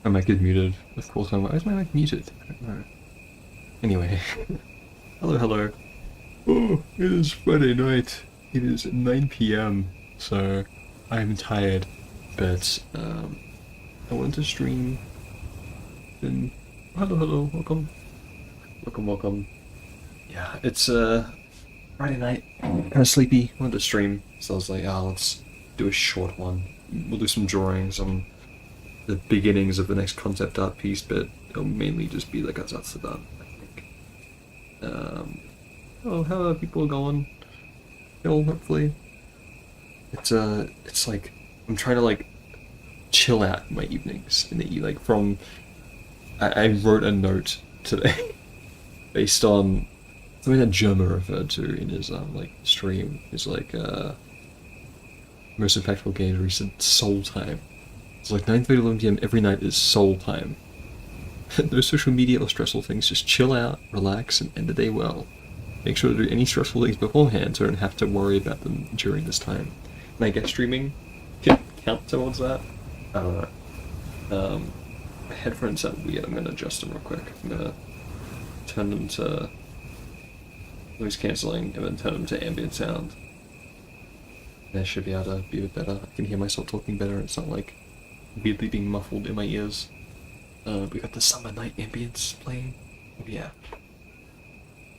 My mic is muted. Of course, why is my mic muted? I don't know. Anyway, hello, hello. Oh, it is Friday night. It is 9 p.m. So I'm tired, but I wanted to stream. And hello, hello, welcome, welcome, welcome. Yeah, it's Friday night. Kind of sleepy. I wanted to stream, so I was like, oh, let's do a short one. We'll do some drawings on the beginnings of the next concept art piece, but it'll mainly just be like a Zatsudan, I think. Oh, how are people going? Chill, hopefully. It's like, I'm trying to like chill out my evenings in the like from. I wrote a note today based on something that Germa referred to in his like stream. Is like most impactful games where he said soul time. It's like 9:30 to 11 p.m. every night is soul time. No social media or stressful things, just chill out, relax, and end the day well. Make sure to do any stressful things beforehand so I don't have to worry about them during this time. And I guess streaming can count towards that? I don't know. My headphones sound weird, I'm gonna adjust them real quick. I'm gonna turn them to noise cancelling and then turn them to ambient sound. And I should be able to be a bit better. I can hear myself talking better, it's not like weirdly being muffled in my ears. We got the summer night ambience playing. Yeah.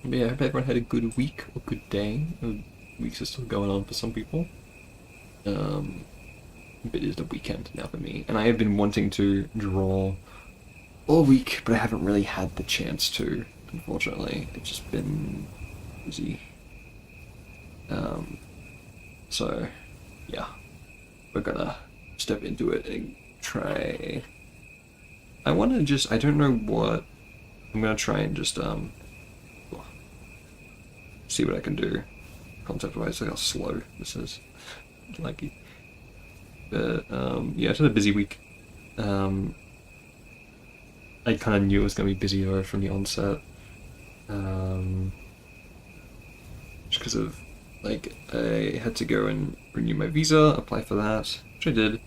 But yeah, I hope everyone had a good week or good day. Weeks are still going on for some people. But it is the weekend now for me. And I have been wanting to draw all week, but I haven't really had the chance to, unfortunately. It's just been busy. So, yeah. We're gonna step into it and try. I want to just, I don't know what, I'm gonna try and just see what I can do concept wise. Like how slow this is, like, but yeah, it's been a busy week. I kind of knew it was gonna be busy though from the onset, just because of like I had to go and renew my visa, apply for that, which I did.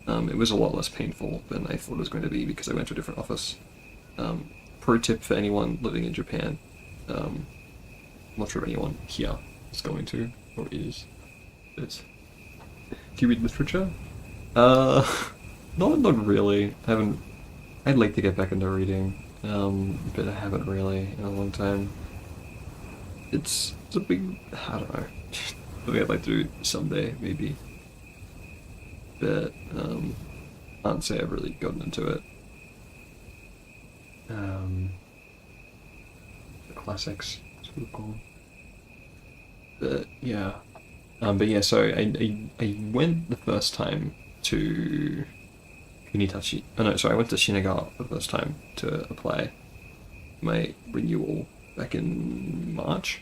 It was a lot less painful than I thought it was going to be because I went to a different office. Pro tip for anyone living in Japan. I'm not sure if anyone here is going to, or is. But do you read literature? Not really. I haven't. I'd like to get back into reading, but I haven't really in a long time. It's a big. I don't know. Something I'd like to do someday, maybe. But I can't say I've really gotten into it. The classics, that's what we call them. But yeah, so I went the first time to Kunitachi. Oh no, sorry, I went to Shinagawa for the first time to apply my renewal back in March.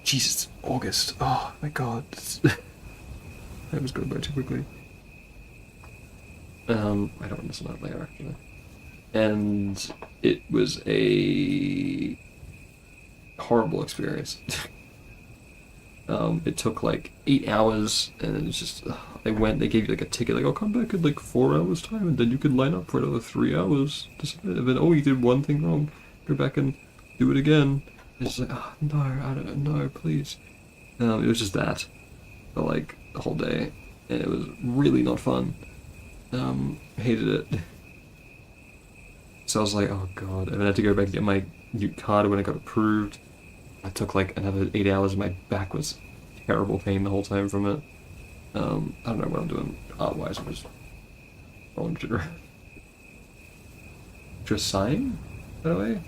Jesus, August. Oh my god, I was going by too quickly. I don't understand that later actually. And it was a horrible experience. It took like 8 hours, and it was just they gave you like a ticket, like, I'll come back in like 4 hours time, and then you could line up for another 3 hours. And then, oh, you did one thing wrong, go back and do it again. It's like, oh, no, I don't know, please. It was just that for like the whole day, and it was really not fun. Hated it. So I was like, oh god, and then I had to go back and get my new card when it got approved. I took like another 8 hours and my back was terrible pain the whole time from it. I don't know what I'm doing art-wise, I'm just rolling sugar. Just sign, by the way?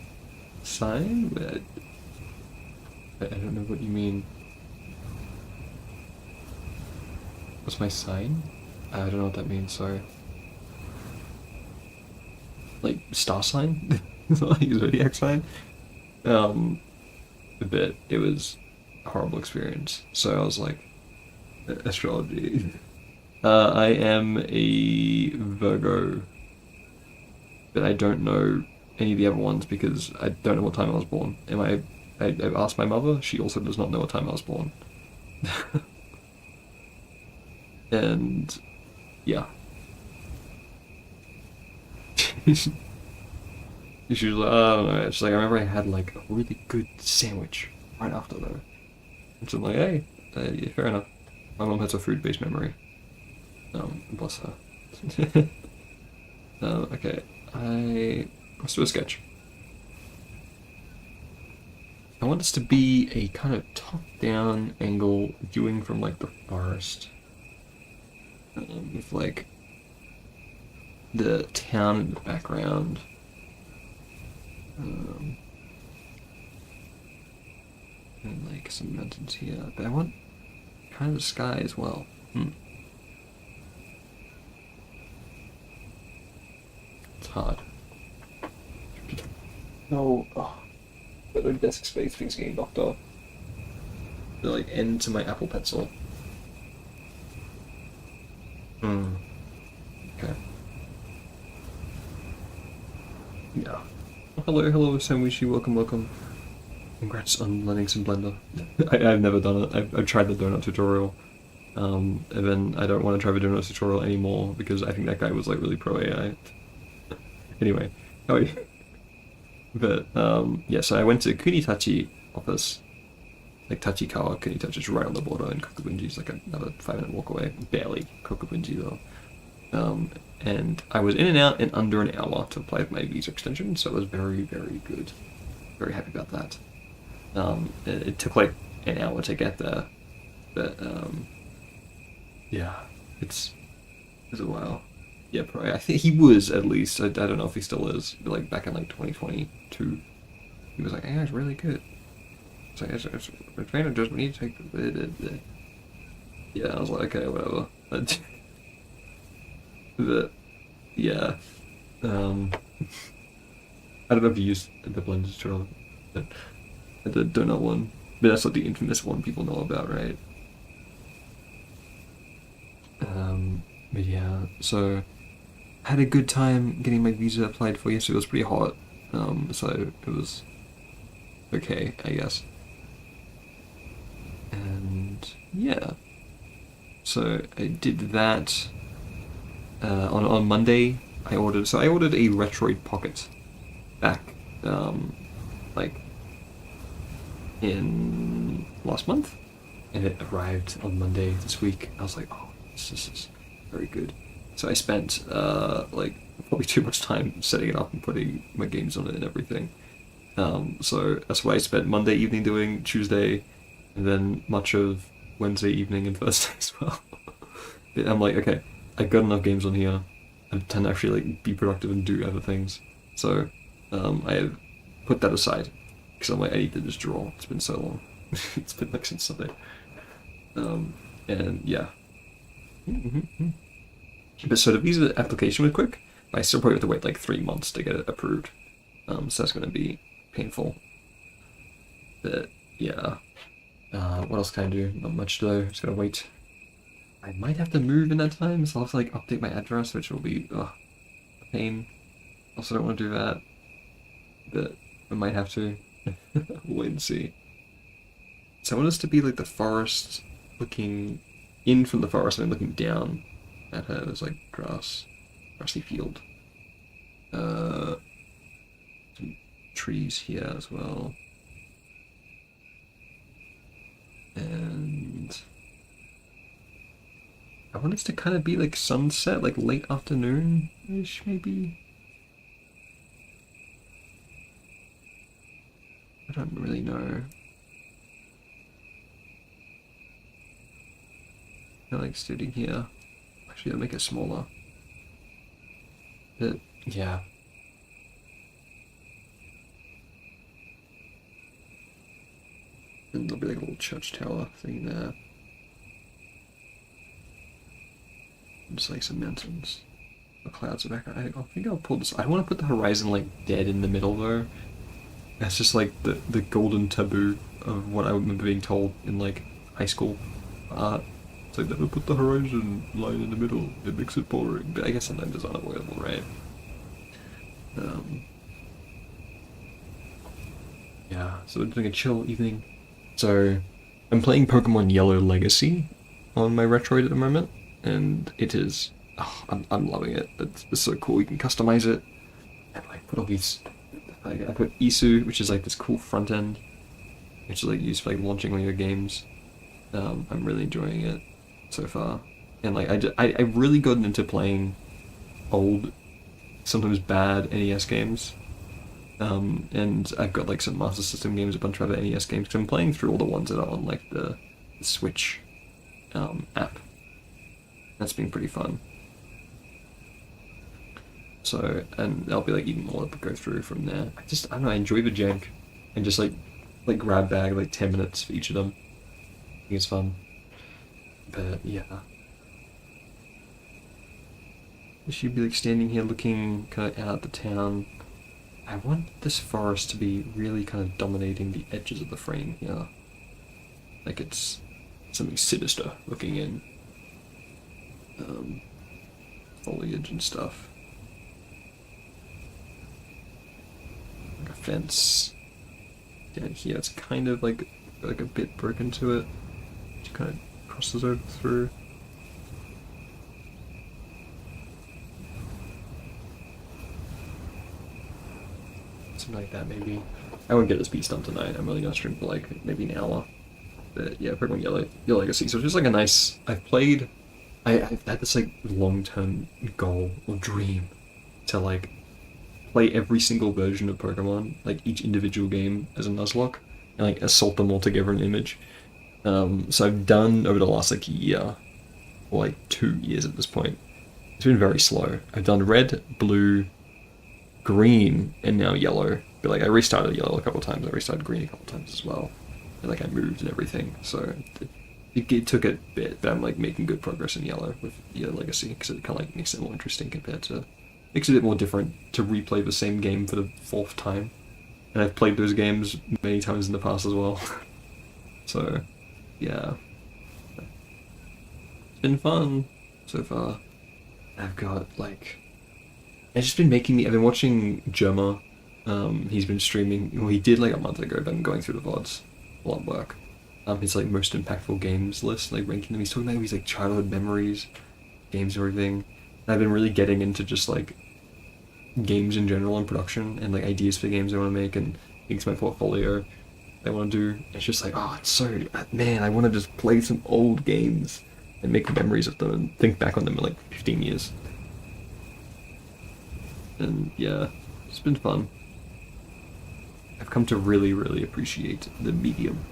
Sign? I don't know what you mean. What's my sign? I don't know what that means, sorry. Like, star sign? Like, zodiac sign? But it was a horrible experience. So I was like, astrology. I am a Virgo, but I don't know any of the other ones because I don't know what time I was born. I've asked my mother, she also does not know what time I was born. And yeah. She was like, I don't know. She's like, I remember I had like a really good sandwich right after though. And so I'm like, hey, yeah, fair enough. My mom has a food-based memory. Bless her. Okay, let's do a sketch. I want this to be a kind of top-down angle viewing from like the forest. With like the town in the background. And like some mountains here. But I want kind of the sky as well. It's hard. No, but the desk space thing's getting knocked off. The like end to my Apple Pencil. Okay. Yeah. Hello, Sandwichy. Welcome. Congrats on learning some Blender. I've never done it. I've tried the donut tutorial. And then I don't want to try the donut tutorial anymore because I think that guy was like really pro AI. Anyway, how are you? But yeah, so I went to Kunitachi office. Like Tachikawa Kunitachi is right on the border, and Kokubunji is like another 5-minute walk away. Barely Kokubunji though. And I was in and out in under an hour to apply for my visa extension, so it was very, very good. Very happy about that. It took like an hour to get there, but yeah, it was a while. Yeah, probably. I think he was at least. I don't know if he still is. But like back in like 2022, he was like, "Hey, it's really good." It's like, "The trainer just need to take the." Yeah, I was like, "Okay, whatever." But yeah, I don't know if you used the Blender tutorial, but the donut one. But that's like the infamous one people know about, right? But yeah, so I had a good time getting my visa applied for yesterday. It was pretty hot, so it was okay, I guess. And yeah, so I did that. On Monday, I ordered a Retroid Pocket back, like in last month, and it arrived on Monday this week. I was like, oh, this is very good. So I spent like probably too much time setting it up and putting my games on it and everything. So that's what I spent Monday evening doing, Tuesday, and then much of Wednesday evening and Thursday as well. I'm like, okay, I've got enough games on here. I tend to actually like be productive and do other things. So I have put that aside because I'm like, I need to just draw. It's been so long. It's been like since Sunday. And yeah. But so the visa application was quick. But I still probably have to wait like 3 months to get it approved. So that's going to be painful. But yeah. What else can I do? Not much though. Just gotta wait. I might have to move in that time, so I'll have to like update my address, which will be a pain. Also don't want to do that, but I might have to. We'll wait and see. So I want us to be like the forest, looking in from the forest and then looking down at her. There's like grassy field. Some trees here as well. And I want it to kind of be like sunset, like late afternoon-ish, maybe? I don't really know. I like sitting here. Actually, I'll make it smaller. But, yeah. And there'll be like a little church tower thing there. Just like some mountains. The clouds are back. I think I'll pull this. I don't want to put the horizon like dead in the middle though. That's just like the golden taboo of what I remember being told in like high school art. It's like never put the horizon line in the middle. It makes it boring. But I guess sometimes it's unavoidable, right? Yeah. So we're doing a chill evening. So I'm playing Pokemon Yellow Legacy on my Retroid at the moment. And it is, I'm loving it. It's so cool. You can customize it. put all these. I put Isu, which is like this cool front end, which is like used for like launching all your games. I'm really enjoying it so far, and like I really gotten into playing old, sometimes bad NES games. And I've got like some Master System games, a bunch of other NES games, because I'm playing through all the ones that are on like the Switch app. That's been pretty fun. So, and there'll be like even more to go through from there. I don't know, I enjoy the jank, and just like grab bag like 10 minutes for each of them. I think it's fun. But yeah. I should be like standing here looking kind of out at the town. I want this forest to be really kind of dominating the edges of the frame here. Like it's something sinister looking in. Foliage and stuff. Like a fence down here. It's kind of like a bit broken to it. It kind of crosses over through. Something like that, maybe. I won't get this piece done tonight. I'm really gonna stream for like maybe an hour. But yeah, Pokemon Yellow Legacy. So it's just like a nice. I've had this like long-term goal or dream to like play every single version of Pokemon, like each individual game as a Nuzlocke, and like assault them all together in an image. So I've done over the last like year, or like 2 years at this point. It's been very slow. I've done red, blue, green, and now yellow. But like I restarted yellow a couple of times, I restarted green a couple of times as well. And like I moved and everything, so it took a bit, but I'm like making good progress in yellow with Yellow Legacy, because it kind of like makes it more interesting compared to, makes it a bit more different to replay the same game for the 4th time. And I've played those games many times in the past as well. So, yeah. It's been fun so far. I've got like, it's just been making me, I've been watching Germa. He's been streaming, well he did like a month ago, but I'm going through the VODs. A lot of work. His like most impactful games list, like ranking them. He's talking about his like childhood memories, games, and everything. And I've been really getting into just like games in general and production, and like ideas for games I want to make, and things in my portfolio I want to do. It's just like, oh, it's so, man, I want to just play some old games and make memories of them and think back on them in like 15 years. And yeah, it's been fun. I've come to really, really appreciate the medium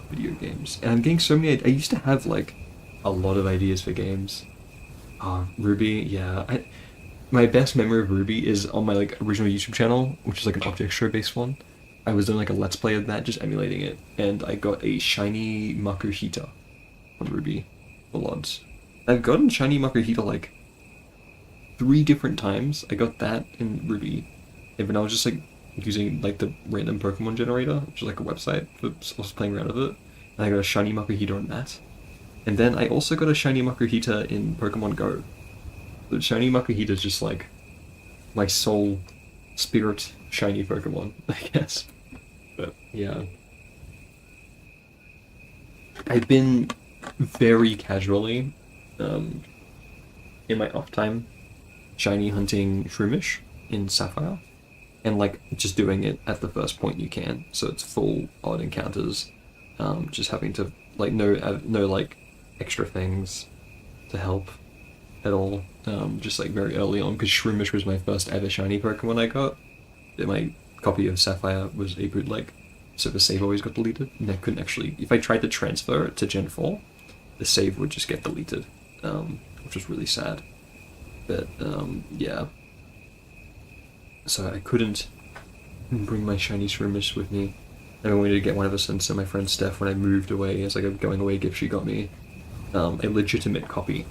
of video games. And I'm getting so many, I used to have like a lot of ideas for games. Ruby, yeah. My best memory of Ruby is on my like original YouTube channel, which is like an object show based one. I was doing like a let's play of that, just emulating it, and I got a shiny Makuhita on Ruby for LODs. I've gotten shiny Makuhita like 3 different times. I got that in Ruby, and when I was just like using like the random Pokemon generator, which is like a website, I was playing around with it, and I got a shiny Makuhita on that. And then I also got a shiny Makuhita in Pokemon Go. The shiny Makuhita is just like my soul spirit shiny Pokemon, I guess. But yeah. I've been very casually, in my off time, shiny hunting Shroomish in Sapphire, and like just doing it at the first point you can, so it's full odd encounters, just having to like no like extra things to help at all, just like very early on, because Shroomish was my first ever shiny Pokemon I got. My copy of Sapphire was a bootleg, so the save always got deleted, and I couldn't actually, if I tried to transfer it to Gen 4, the save would just get deleted, which was really sad. But yeah, so I couldn't bring my shiny Shroomish with me. I wanted to get one ever since, so my friend Steph, when I moved away, as like a going away gift, she got me a legitimate copy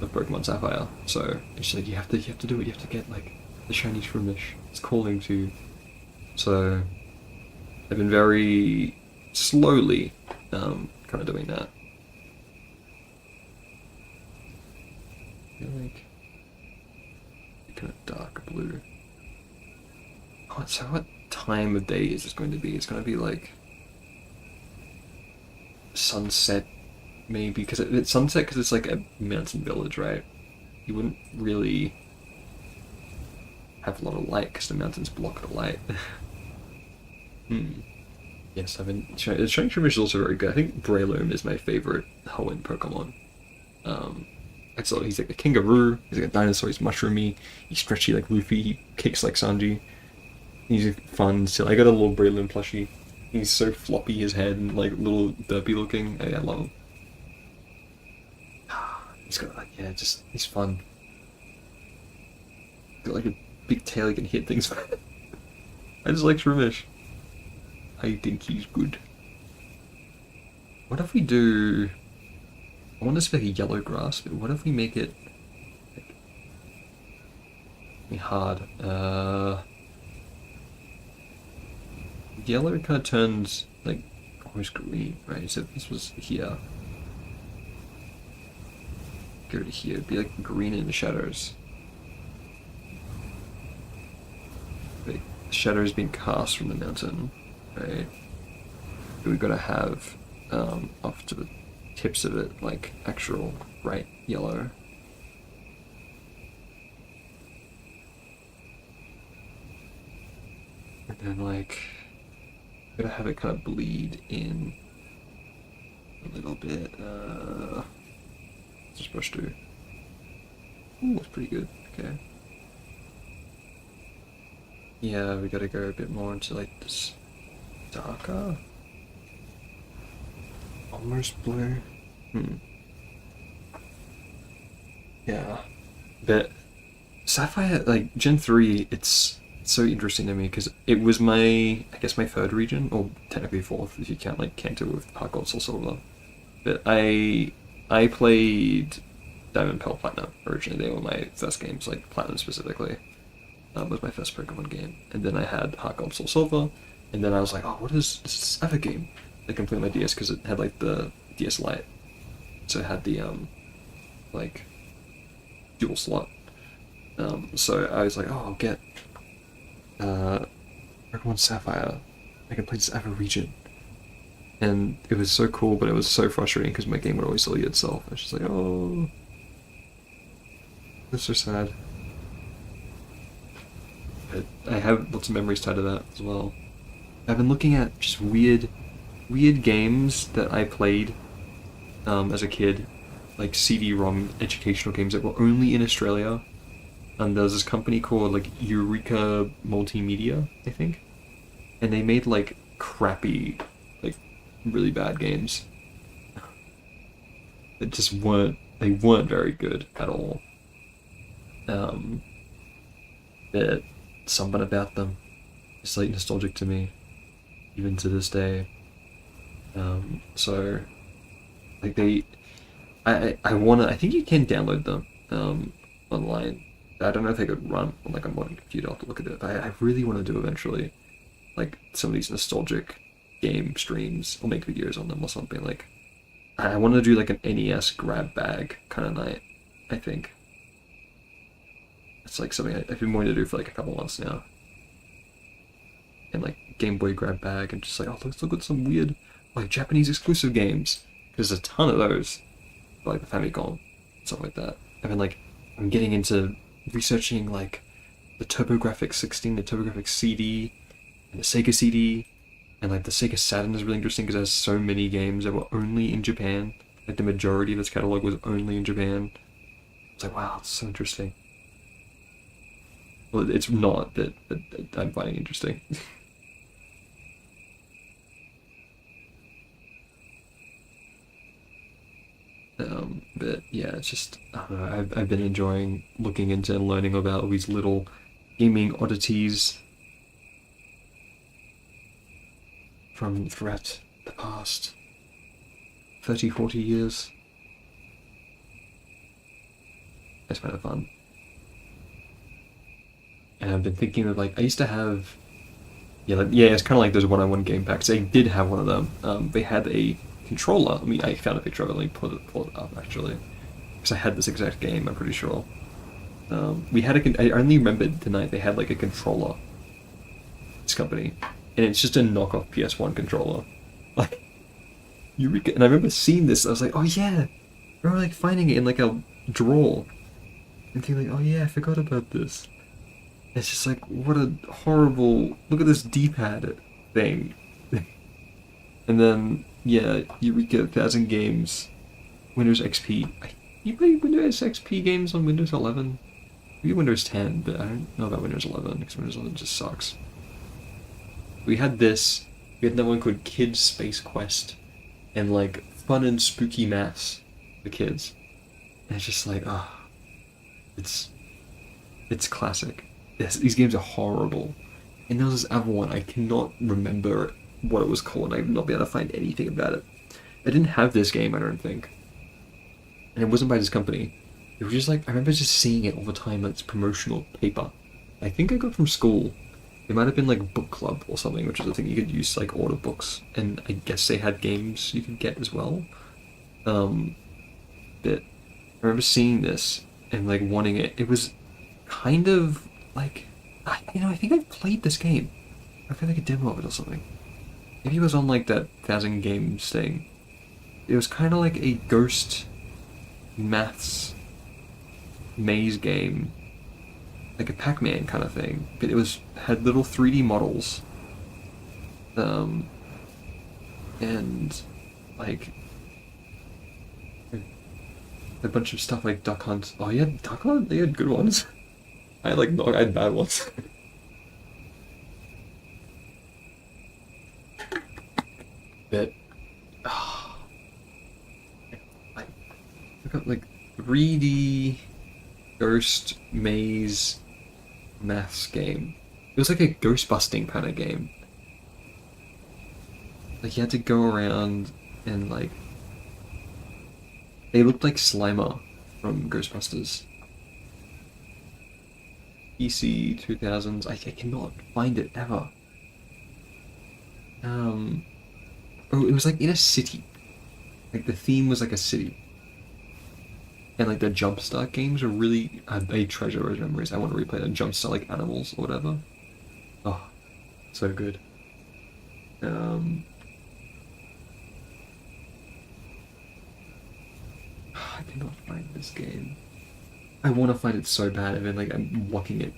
of Pokemon Sapphire. So she's like, you have to do it. You have to get like the shiny Shroomish. It's calling to you. So I've been very slowly kind of doing that. I feel like kind of dark blue. Oh, so what time of day is this going to be? It's going to be like sunset, maybe, because it's sunset because it's like a mountain village, right? You wouldn't really have a lot of light because the mountains block the light. Yes, I've been trying. Shiny Trimmish is also very good. I think Breloom is my favorite Hoenn Pokemon. He's like a kangaroo. He's like a dinosaur. He's mushroomy. He's stretchy like Luffy. He kicks like Sanji. He's fun. So I got a little Breloom plushie. He's so floppy, his head, and like little derpy looking. I love him. He's got like he's fun. Got like a big tail he can hit things with. I just like Trimmish. I think he's good. What if we do... I want this to be like a yellow grass, but what if we make it... like, hard? Yellow kind of turns like almost green, right? So if this was here... go to here, it'd be like green in the shadows. Like, the shadows being cast from the mountain. Right, we've got to have off to the tips of it like actual bright yellow. And then like gotta have it kind of bleed in a little bit. Just brush through. Ooh, that's pretty good. Okay. Yeah, we gotta go a bit more into like this darker, almost blue. Yeah, but Sapphire, like Gen 3, it's so interesting to me because it was my third region, or technically fourth if you count like Kanto with Heart Gold Soul Silver. But I played Diamond, Pearl, Platinum originally. They were my first games, like Platinum specifically. Was my first Pokemon game, and then I had Heart Gold Soul Silver. And then I was like, oh, what is this other game? I completed my DS because it had like the DS Lite. So it had the like dual slot. So I was like, oh, I'll get Pokemon Sapphire. I can play this other region. And it was so cool, but it was so frustrating because my game would always delete itself. I was just like, oh, that's so sad. But I have lots of memories tied to that as well. I've been looking at just weird games that I played as a kid, like CD-ROM educational games that were only in Australia. And there was this company called like Eureka Multimedia, I think, and they made like crappy, like really bad games. It just weren't very good at all. But something about them is like nostalgic to me, even to this day. So like I think you can download them online. I don't know if they could run on like a modern computer. I'll have to look at it. But I really want to do eventually like some of these nostalgic game streams or make videos on them or something. Like I want to do like an NES grab bag kind of night. I think it's like something I've been wanting to do for like a couple months now. And like Game Boy grab bag and just like, oh, let's look at some weird like Japanese exclusive games, because there's a ton of those, like the Famicom, stuff like that. I'm getting into researching like the TurboGrafx 16, the TurboGrafx CD, and the Sega CD, and like the Sega Saturn is really interesting because it has so many games that were only in Japan. Like the majority of its catalog was only in Japan. It's like, wow, it's so interesting. Well, it's not, but I'm finding it interesting. But yeah, it's just, I don't know, I've been enjoying looking into and learning about all these little gaming oddities from throughout the past 30, 40 years. It's kind of fun. And I've been thinking of like, I used to have, it's kind of like those one-on-one game packs. I did have one of them. They had a controller. I found a picture of it. Let me pull it up actually, because I had this exact game. I'm pretty sure. We had I only remembered tonight they had like a controller. This company, and it's just a knockoff PS1 controller. Like Eureka, and I remember seeing this. I was like, oh yeah. I remember like finding it in like a drawer, and thinking like, oh yeah, I forgot about this. It's just like, what a horrible, look at this D-pad thing. And then, yeah, Eureka 1000 games, Windows XP. You play Windows XP games on Windows 11? Maybe Windows 10, but I don't know about Windows 11, because Windows 11 just sucks. We had this, we had another one called Kids Space Quest, and like, fun and spooky maths for kids. And it's just like, ah, it's classic. These games are horrible. And there was this other one, I cannot remember what it was called, I've not been able to find anything about it. I didn't have this game, I don't think. And it wasn't by this company. It was just like, I remember just seeing it all the time, like, it's promotional paper. I think I got it from school. It might have been like book club or something, which is a thing you could use, like, order books. And I guess they had games you could get as well. But I remember seeing this and, like, wanting it. It was kind of like, I think I played this game. I feel like a demo of it or something. Maybe it was on like that 1000 games thing. It was kind of like a ghost maths maze game, like a Pac-Man kind of thing. But it had little 3D models, and like a bunch of stuff like Duck Hunt. Oh yeah, Duck Hunt. They had good ones. I had bad ones. But I got like 3D ghost maze maths game. It was like a ghost busting kind of game. Like you had to go around and like they looked like Slimer from Ghostbusters. PC 2000s. I cannot find it ever. Oh, it was like in a city. Like the theme was like a city. And like the Jumpstart games are really a treasure those memories. I want to replay the Jumpstart like animals or whatever. Oh, so good. I cannot find this game. I want to find it so bad, and then like I'm locking it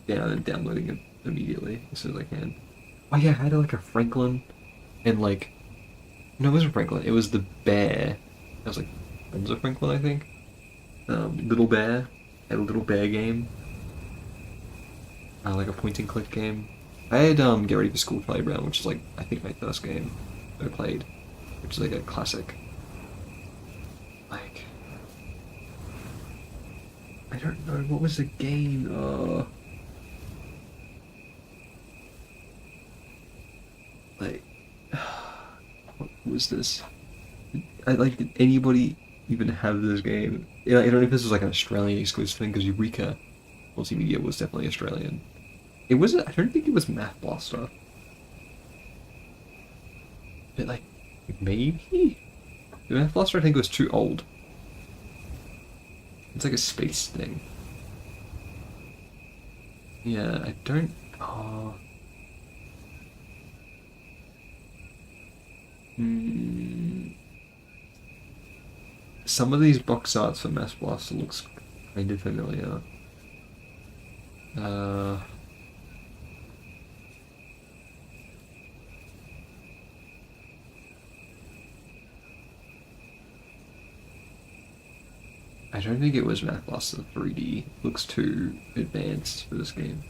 down and downloading it immediately as soon as I can. Oh yeah, I had like a Franklin, and like, no, it wasn't Franklin. It was the bear. That was like Enzo Franklin, I think. Little Bear. I had a Little Bear game. Like a point and click game. I had Get Ready for School Charlie Brown, which is like I think my first game I played, which is like a classic. Like, I don't know what was the game. Like, what was this? Did anybody even have this game? Yeah, I don't know if this was like an Australian exclusive thing because Eureka Multimedia was definitely Australian. It wasn't. I don't think it was Math Blaster. But like, maybe the Math Blaster I think was too old. It's like a space thing. Yeah, I don't. Oh. Some of these box arts for Math Blaster looks kind of familiar. I don't think it was Math Blaster 3D. Looks too advanced for this game.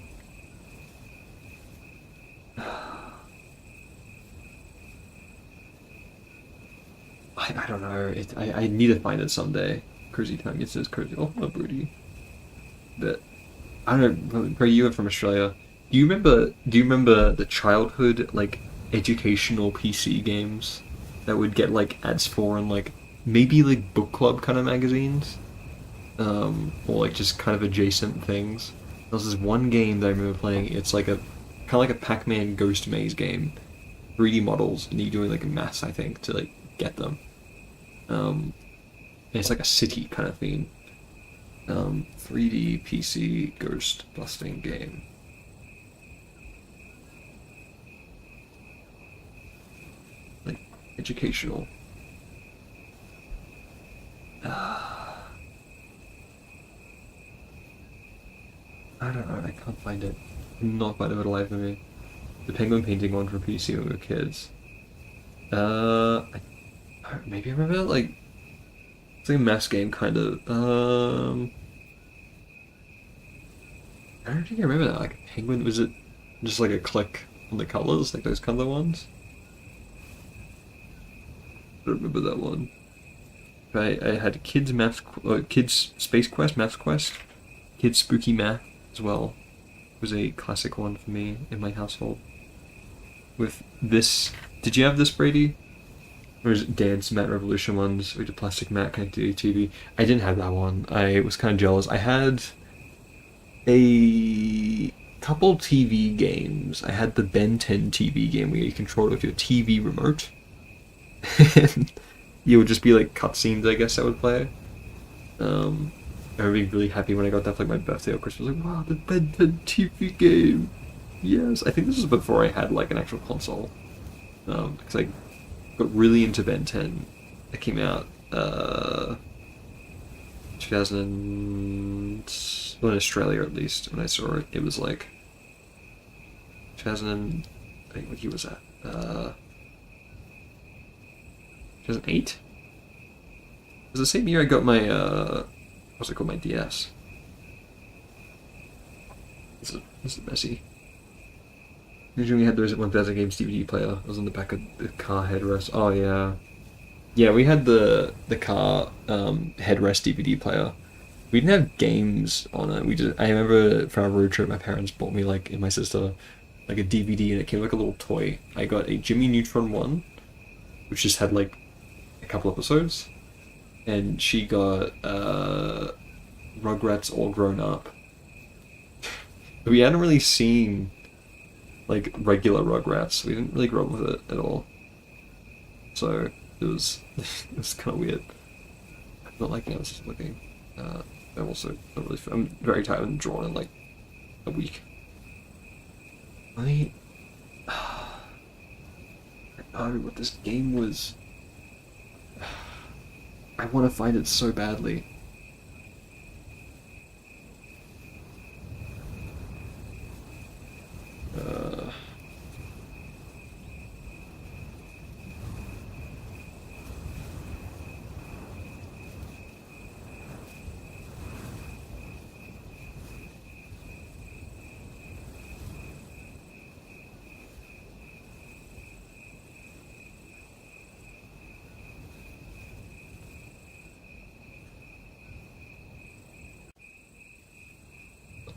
I don't know. I need to find it someday. Crazy time gets this crazy. Oh, hello, Broody. But I don't know. Ray, you were from Australia. Do you remember the childhood like educational PC games that would get like ads for and like maybe like book club kind of magazines, or like just kind of adjacent things? There was this one game that I remember playing. It's like a kind of like a Pac-Man Ghost Maze game, 3D models, and you're doing like a maths, I think, to like get them. And it's like a city kind of theme. 3D PC ghost busting game. Like, educational. I don't know, I can't find find it. Not find it for the life of me. The penguin painting one from PC when we were kids. Maybe I remember like it's like a mass game kind of. I don't think I remember that. Like penguin, was it just like a click on the colors, like those color ones? I don't remember that one. I had kids math, kids space quest, math quest, kids spooky math as well. It was a classic one for me in my household. With this, did you have this, Brady? Or was it Dance Mat Revolution ones with the plastic mat connected to your TV? I didn't have that one. I was kind of jealous. I had a couple TV games. I had the Ben 10 TV game where you control it with your TV remote. And you would just be like cutscenes, I guess, I would play. I would be really happy when I got that for like my birthday or Christmas. Like, wow, the Ben 10 TV game. Yes, I think this was before I had like an actual console. Because I got really into Ben 10. It came out 2000, well, in Australia at least. When I saw it, it was like 2000. I think what year was that? 2008. It was the same year I got my what's it called, my DS. This is messy. Usually we had those 1000 games DVD player. It was on the back of the car headrest. Oh yeah, yeah. We had the car headrest DVD player. We didn't have games on it. We just, I remember for our road trip, my parents bought me like, and my sister, like a DVD, and it came like a little toy. I got a Jimmy Neutron one, which just had like a couple episodes, and she got Rugrats All Grown Up. We hadn't really seen like regular Rugrats. We didn't really grow up with it at all. So it was it was kind of weird. I'm not liking how this is looking. I'm also not really. I'm very tired and drawn in like a week. I know what this game was. I want to find it so badly.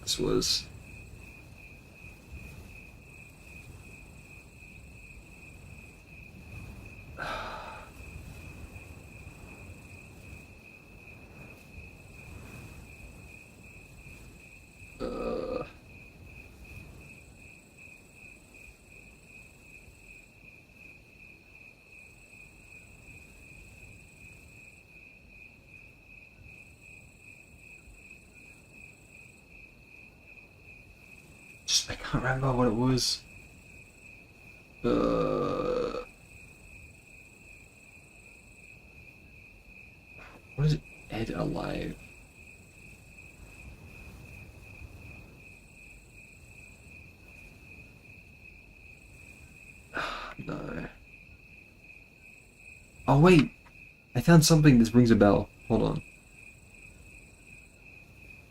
This was. I can't remember what it was. What is it? Ed Alive. No. Oh wait, I found something. This rings a bell. Hold on.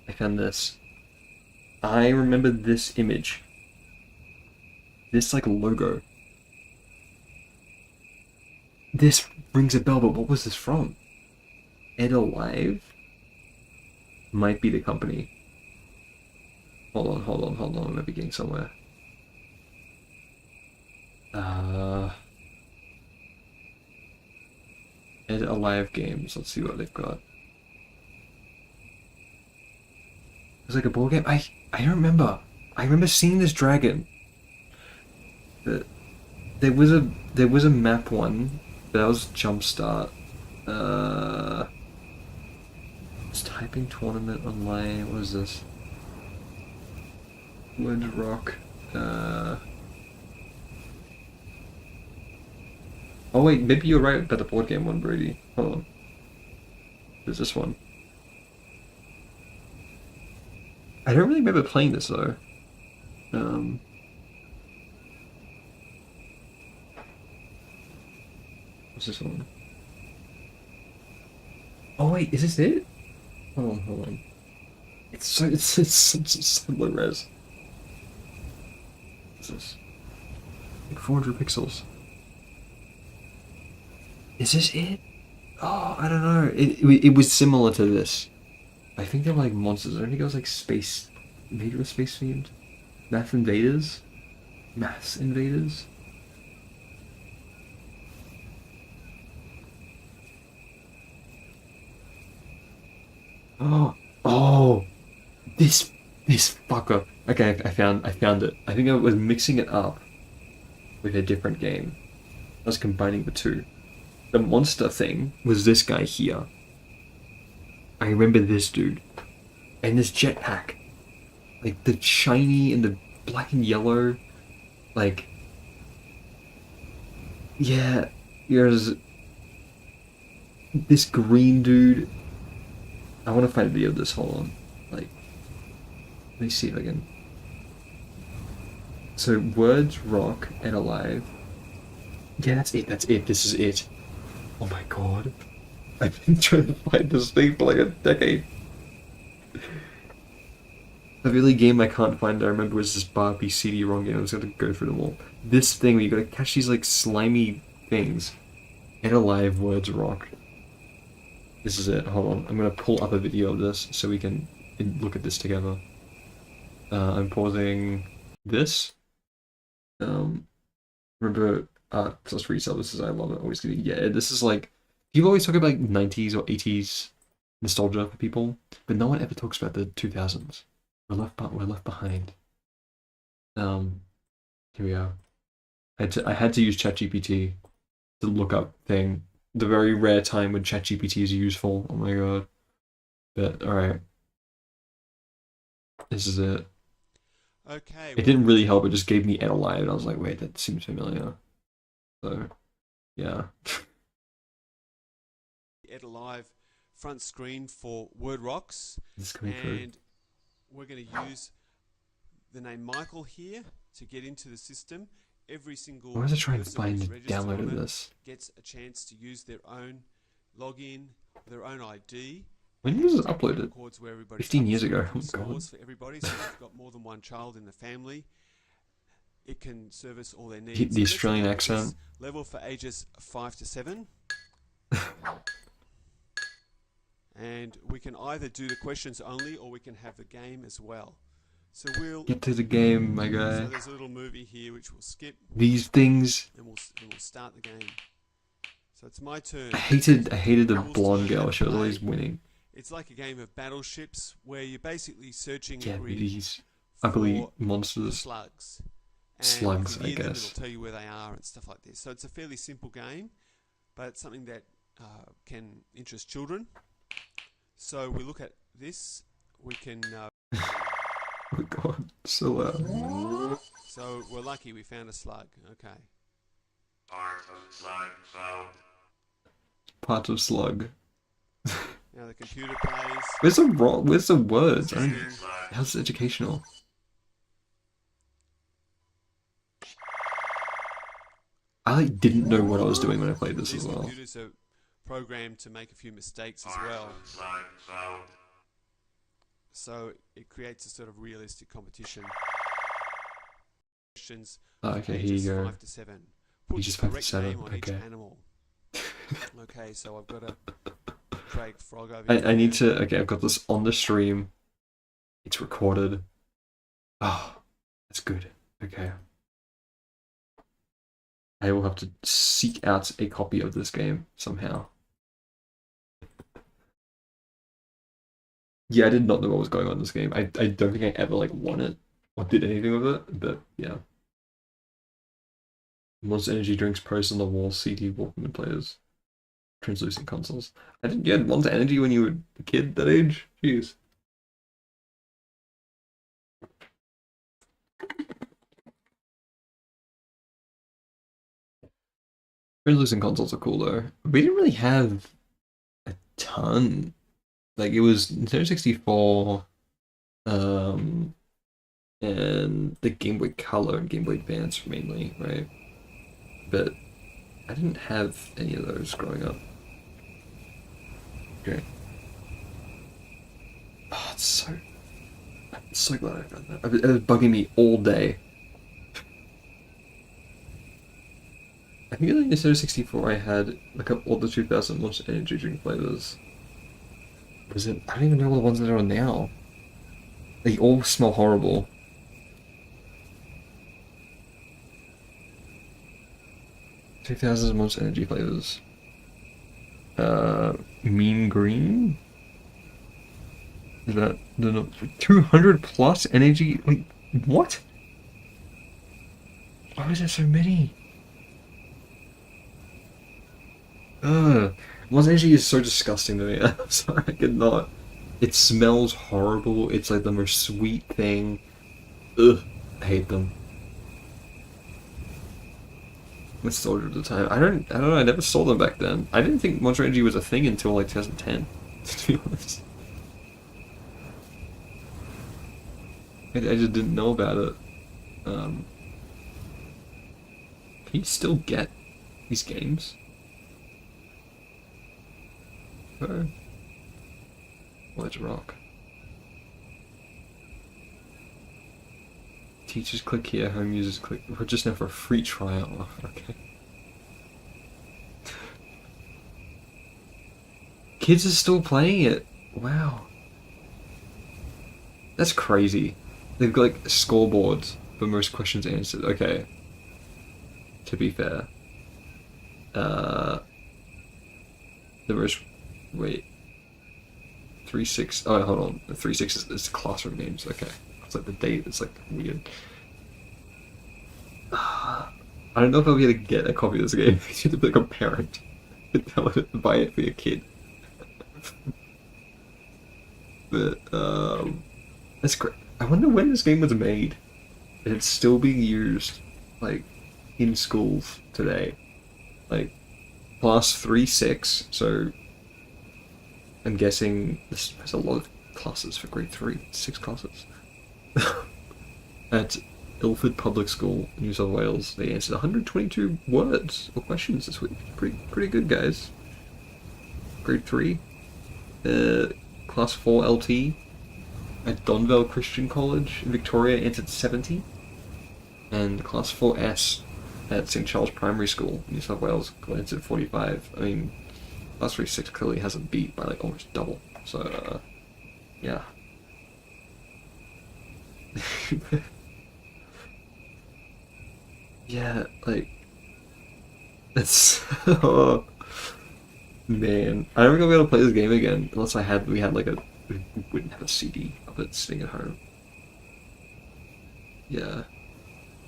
I found this. I remember this image. This like logo. This rings a bell, but what was this from? Ed Alive? Might be the company. Hold on. I might be getting somewhere. Ed Alive Games. Let's see what they've got. It's like a board game. I don't remember. I remember seeing this dragon. There was a map one, but that was Jumpstart. It's typing tournament online. What is this? Wood Rock. Oh wait, maybe you're right about the board game one, Brady. Hold on. There's this one. I don't really remember playing this though. Um, what's this one? Oh wait, is this it? Hold on. It's so low res. What's this? Like 400 pixels. Is this it? Oh, I don't know. It was similar to this. I think they were like monsters. I don't think it was like space. Maybe it was space themed. Math invaders. Mass invaders. Oh, oh, this this fucker. Okay, I found it. I think I was mixing it up with a different game. I was combining the two. The monster thing was this guy here. I remember this dude. And this jetpack. Like the shiny and the black and yellow. Like, yeah, there's this green dude. I want to find a video of this. Hold on. Like, let me see if I can. So, words, rock, and alive. Yeah, that's it. That's it. This is it. Oh my god. I've been trying to find this thing for like a decade. The really game I can't find I remember was this Barbie CD-ROM game. I was going to go through them all. This thing where you got to catch these like slimy things. And alive, words, rock. This is it. Hold on. I'm going to pull up a video of this so we can look at this together. I'm pausing this. Remember art plus resale. This is, I love it. Always gonna, yeah, this is like, people always talk about like 90s or 80s nostalgia for people, but no one ever talks about the 2000s. We're left behind. Here we are. I had to use ChatGPT to look up thing. The very rare time when ChatGPT is useful. Oh my god. But alright. This is it. Okay. It didn't really help, it just gave me Ed Alive, and I was like, wait, that seems familiar. So, yeah. Ed Alive front screen for Word Rocks. This is coming through. And we're going to use the name Michael here to get into the system. Every single Why was I trying to person find who's the registered download on of it this? gets a chance to use their own login, their own ID. When was it uploaded? 15 years ago. Oh god. For everybody, so if you've got more than one child in the family, it can service all their needs. The Australian accent. Level for ages 5 to 7. And we can either do the questions only, or we can have the game as well. So we'll get to the game, my guy. So there's a little movie here which we'll skip. These things. And we'll start the game. So it's my turn. I hated the blonde girl. She was always winning. It's like a game of battleships where you're basically searching these ugly monsters. Slugs. And slugs, I guess. It'll tell you where they are and stuff like this. So it's a fairly simple game, but it's something that can interest children. So we look at this. We can. Oh god, so loud. So we're lucky we found a slug. Okay. Part of slug found. Part of slug. Now the computer plays. Where's the words? How's it educational? I like didn't know what I was doing when I played this as well. Computers are programmed to make a few mistakes as well. So it creates a sort of realistic competition. Questions. Okay, here you go. 5 to 7. Put Ages the 5 to correct 7. name on each Okay. animal. Okay, so I've got a Craig frog over I here. need to. Okay, I've got this on the stream. It's recorded. Oh, that's good. Okay. I will have to seek out a copy of this game somehow. Yeah, I did not know what was going on in this game. I don't think I ever like won it or did anything with it, but yeah. Monster Energy drinks posts on the wall, CD Walkman players, translucent consoles. I didn't. You had Monster Energy when you were a kid that age? Jeez. Translucent consoles are cool though. We didn't really have a ton. Like it was Nintendo 64, and and the Game Boy Color and Game Boy Advance mainly, right? But I didn't have any of those growing up. Okay. Oh, I'm so glad I found that. It was bugging me all day. I think in the Nintendo 64 I had like all the 2000 Monster Energy drink flavors. Was it? I don't even know what the ones that are on now. They all smell horrible. 2000 Monster Energy flavors. Mean Green? Is that the 200 plus energy? Wait, what? Why is there so many? Ugh. Monster Energy is so disgusting to me. I'm sorry, I could not. It smells horrible. It's like the most sweet thing. Ugh. I hate them. Nostalgia at the time. I don't know, I never saw them back then. I didn't think Monster Energy was a thing until like 2010, to be honest. I just didn't know about it. Can you still get these games? Oh. Let's rock. Teachers click here, home users click. We're just now for a free trial. Oh, okay. Kids are still playing it. Wow. That's crazy. They've got like scoreboards for most questions answered. Okay. To be fair. The most. Wait. 3-6. Oh, hold on. The 3-6 is classroom games. Okay. It's like the date. It's like weird. I don't know if I'll be able to get a copy of this game. You have to be like a parent to buy it for your kid. But that's great. I wonder when this game was made. And it's still being used, like, in schools today. Like, class 3-6. So I'm guessing there's a lot of classes for grade 3. 6 classes. At Ilford Public School, New South Wales, they answered 122 words or questions this week. Pretty good, guys. Grade 3. Class 4 LT at Donvale Christian College in Victoria answered 70. And Class 4S at St. Charles Primary School, New South Wales, answered 45. I mean, Class 3-6 clearly hasn't beat by like almost double. So, yeah. Yeah, like, it's oh, man. I don't think I'll be able to play this game again unless we wouldn't have a CD of it sitting at home. Yeah.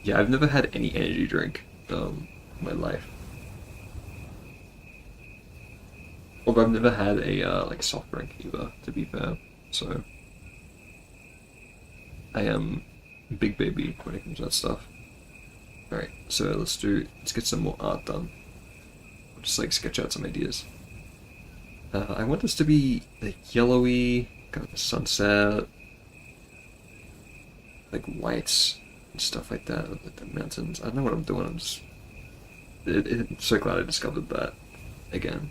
Yeah, I've never had any energy drink in my life. Although I've never had a like soft drink either, to be fair. So I am big baby when it comes to that stuff. Alright, so let's get some more art done. I'll just like sketch out some ideas. I want this to be like yellowy, kind of a sunset, like whites and stuff like that, like the mountains. I don't know what I'm doing. I'm just so glad I discovered that again.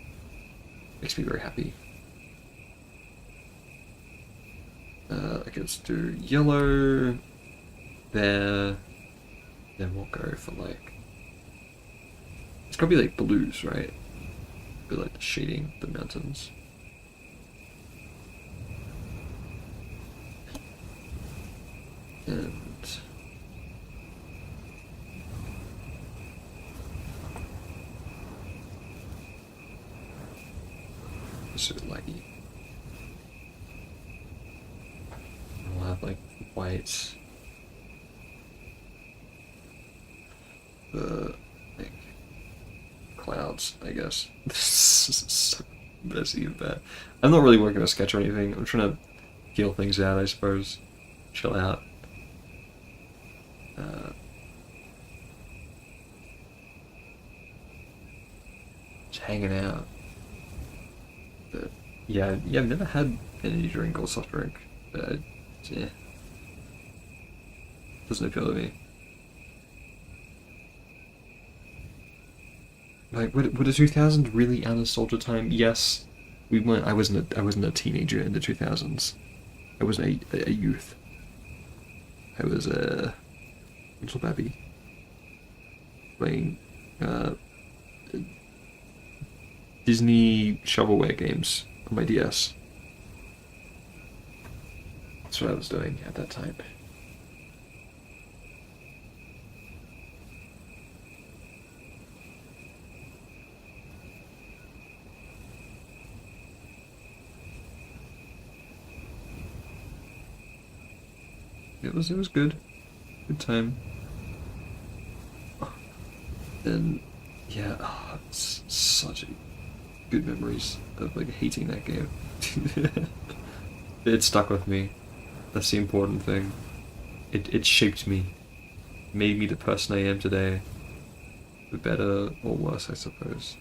Makes me very happy. I guess do yellow there. Then we'll go for like, it's gotta be like blues, right? Be like the shading of the mountains. And so laggy. We'll have like whites. Like clouds, I guess. This is so messy and bad. I'm not really working on a sketch or anything. I'm trying to feel things out, I suppose. Chill out. Just hanging out. But yeah, I've never had energy drink or soft drink. But yeah. Doesn't appeal to me. Like, would the 2000s really a nostalgia time? Yes. We weren't. I wasn't a teenager in the 2000s. I was a youth. I was a little baby playing Disney shovelware games on my DS. That's what I was doing at that time. It was good. Good time. And yeah, it's such a good memories of like hating that game. It stuck with me. That's the important thing. It shaped me. Made me the person I am today. For better or worse, I suppose.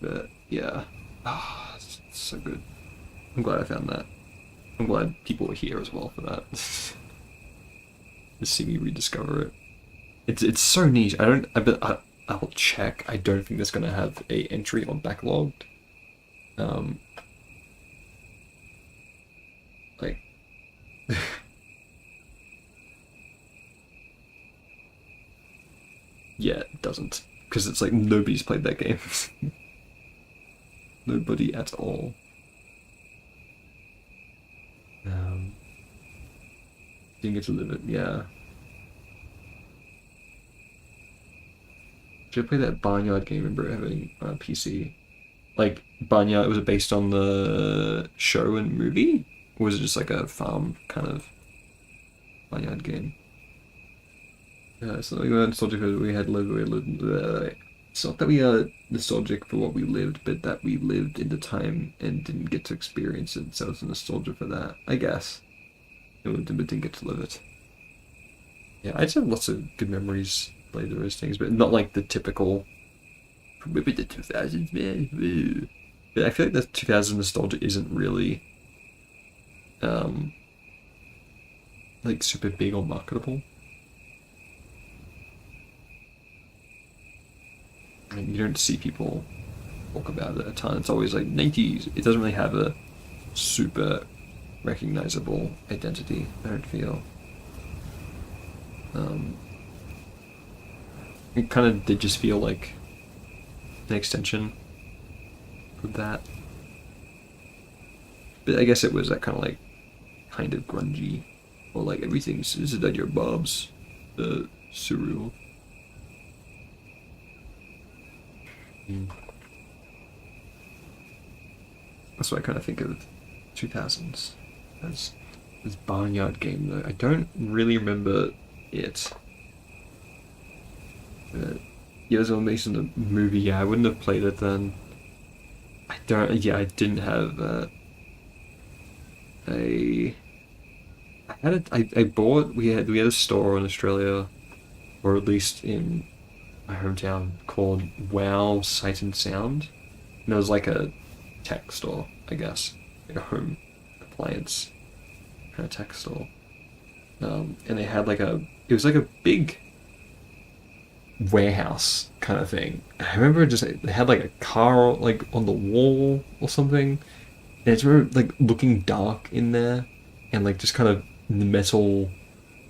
But yeah, it's so good. I'm glad I found that. I'm glad people were here as well for that. To see me rediscover it. It's so neat. I will check. I don't think that's gonna have a entry on backlogged. Like. Yeah, it doesn't. Because it's like nobody's played that game. Nobody at all. Didn't get to live it, yeah. Should I play that Barnyard game? Remember having PC? Like, Barnyard, was it based on the show and movie? Or was it just like a farm kind of Barnyard game? Yeah, it's not like we were nostalgic for we had lived. It's not that we are nostalgic for what we lived, but that we lived in the time and didn't get to experience it, so it's a nostalgia for that, I guess. But didn't get to live it. Yeah, I just have lots of good memories played those things, but not like the typical. Remember the 2000s, man. Woo. But I feel like the 2000s nostalgia isn't really, like super big or marketable. I mean, you don't see people talk about it a ton. It's always like 90s. It doesn't really have a super recognizable identity, I don't feel. It kind of did just feel like an extension of that. But I guess it was that kind of grungy, or like everything's is it that your Bob's surreal. That's what I kind of think of 2000s as this Barnyard game, though. I don't really remember it. Yeah, it was on based on the movie. Yeah, I wouldn't have played it then. I don't. Yeah, I didn't have I bought. We had a store in Australia, or at least in my hometown, called Wow Sight and Sound, and it was like a tech store, I guess, like a home appliance kind of tech store. And they had it was like a big warehouse kind of thing. I remember they had like a car like on the wall or something, and I just remember like looking dark in there, and like just kind of the metal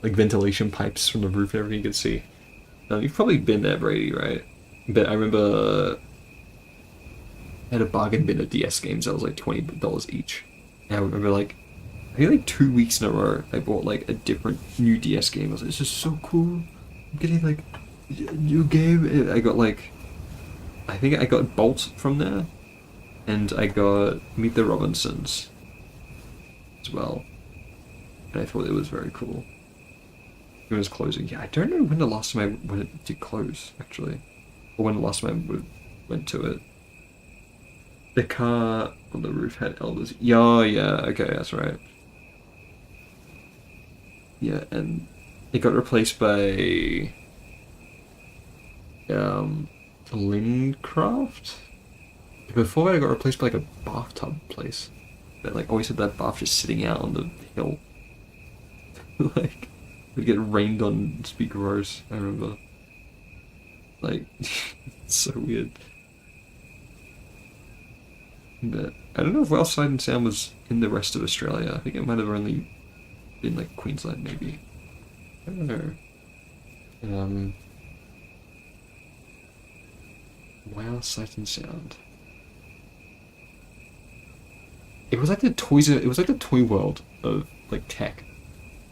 like ventilation pipes from the roof and everything you could see. You've probably been there, Brady, right? But I remember I had a bargain bin of DS games that was like $20 each. And I remember like I think like 2 weeks in a row I bought like a different new DS game. I was like, this is so cool. I'm getting like a new game. I got like I think I got Bolt from there, and I got Meet the Robinsons as well. And I thought it was very cool. It was closing. Yeah, I don't know when the last time when it did close, actually. Or when the last time I went to it. The car on the roof had elders. Yeah, okay, that's right. Yeah, and it got replaced by Lincraft. Before that, it got replaced by like a bathtub place that like always had that bath just sitting out on the hill. Like, would get rained on and just be gross. I remember. Like, it's so weird. But I don't know if Wales Sight and Sound was in the rest of Australia. I think it might have only been like Queensland, maybe. I don't know. Wow, Sight and Sound. It was like the toys. It was like the toy world of like tech,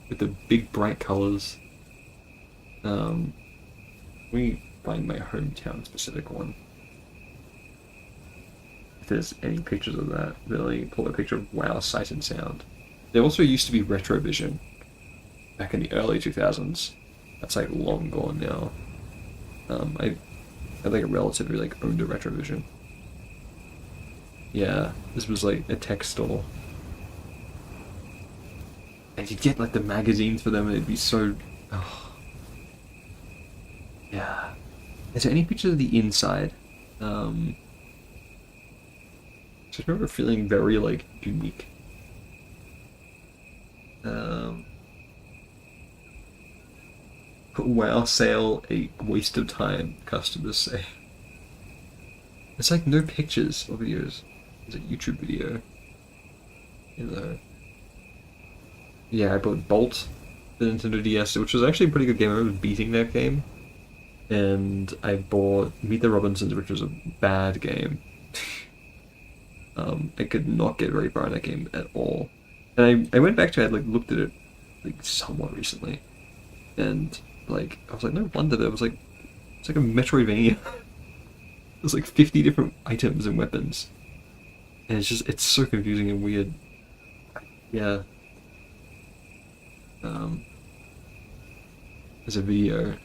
with the big bright colors. Let me find my hometown specific one. If there's any pictures of that, really pull a picture of Wow, Sight and Sound. There also used to be Retrovision back in the early 2000s. That's like long gone now. I had like a relative who like owned a Retrovision. Yeah, this was like a tech store. And you'd get like the magazines for them and it'd be so... Oh. Yeah. Is there any pictures of the inside? Just remember feeling very like unique. Wow, sale, a waste of time, customers say. It's like no pictures or videos. It's a YouTube video. You know. Yeah, I bought Bolt, the Nintendo DS, which was actually a pretty good game. I remember beating that game. And I bought Meet the Robinsons, which was a bad game. I could not get very far in that game at all. And I went back to it, I like looked at it like somewhat recently. And like I was like, no wonder that it was like it's like a Metroidvania. There's like 50 different items and weapons. And it's so confusing and weird. Yeah. There's a video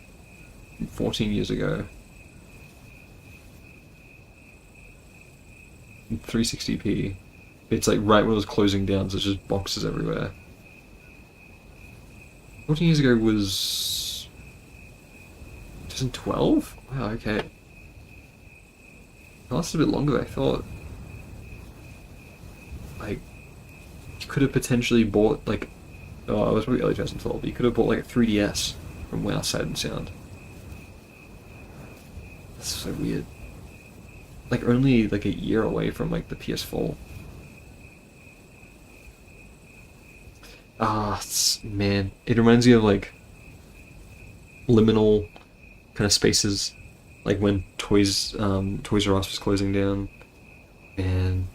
14 years ago. 360p. It's like right when it was closing down, so it's just boxes everywhere. 14 years ago was 2012? Wow, okay. It lasted a bit longer than I thought. Like, you could have potentially bought like, oh, it was probably early 2012, but you could have bought like a 3DS from Wow, Sight and Sound. That's so weird. Like only like a year away from like the PS4. Ah, man, it reminds me of like liminal kind of spaces, like when Toys R Us was closing down, and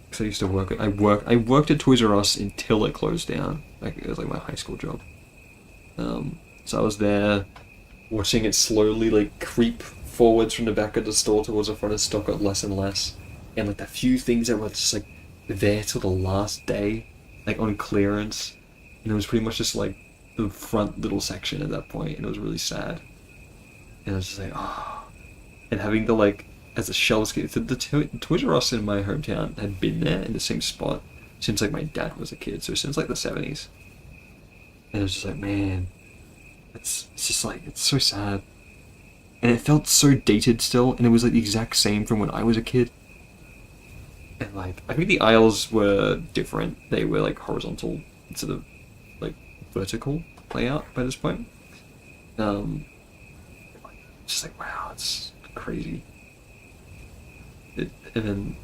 because I used to work. I worked at Toys R Us until it closed down. Like it was like my high school job. So I was there, watching it slowly like creep forwards from the back of the store towards the front of the stock got less and less, and like the few things that were just like there till the last day, like on clearance, and it was pretty much just like the front little section at that point, and it was really sad. And I was just like, oh, and having to like as the shelves get the Toys R Us in my hometown had been there in the same spot since like my dad was a kid, so since like the 70s, and it was just like, man, it's just like it's so sad. And it felt so dated still, and it was like the exact same from when I was a kid. And like, I think the aisles were different. They were like horizontal instead of like vertical layout by this point. Just like, wow, it's crazy. And then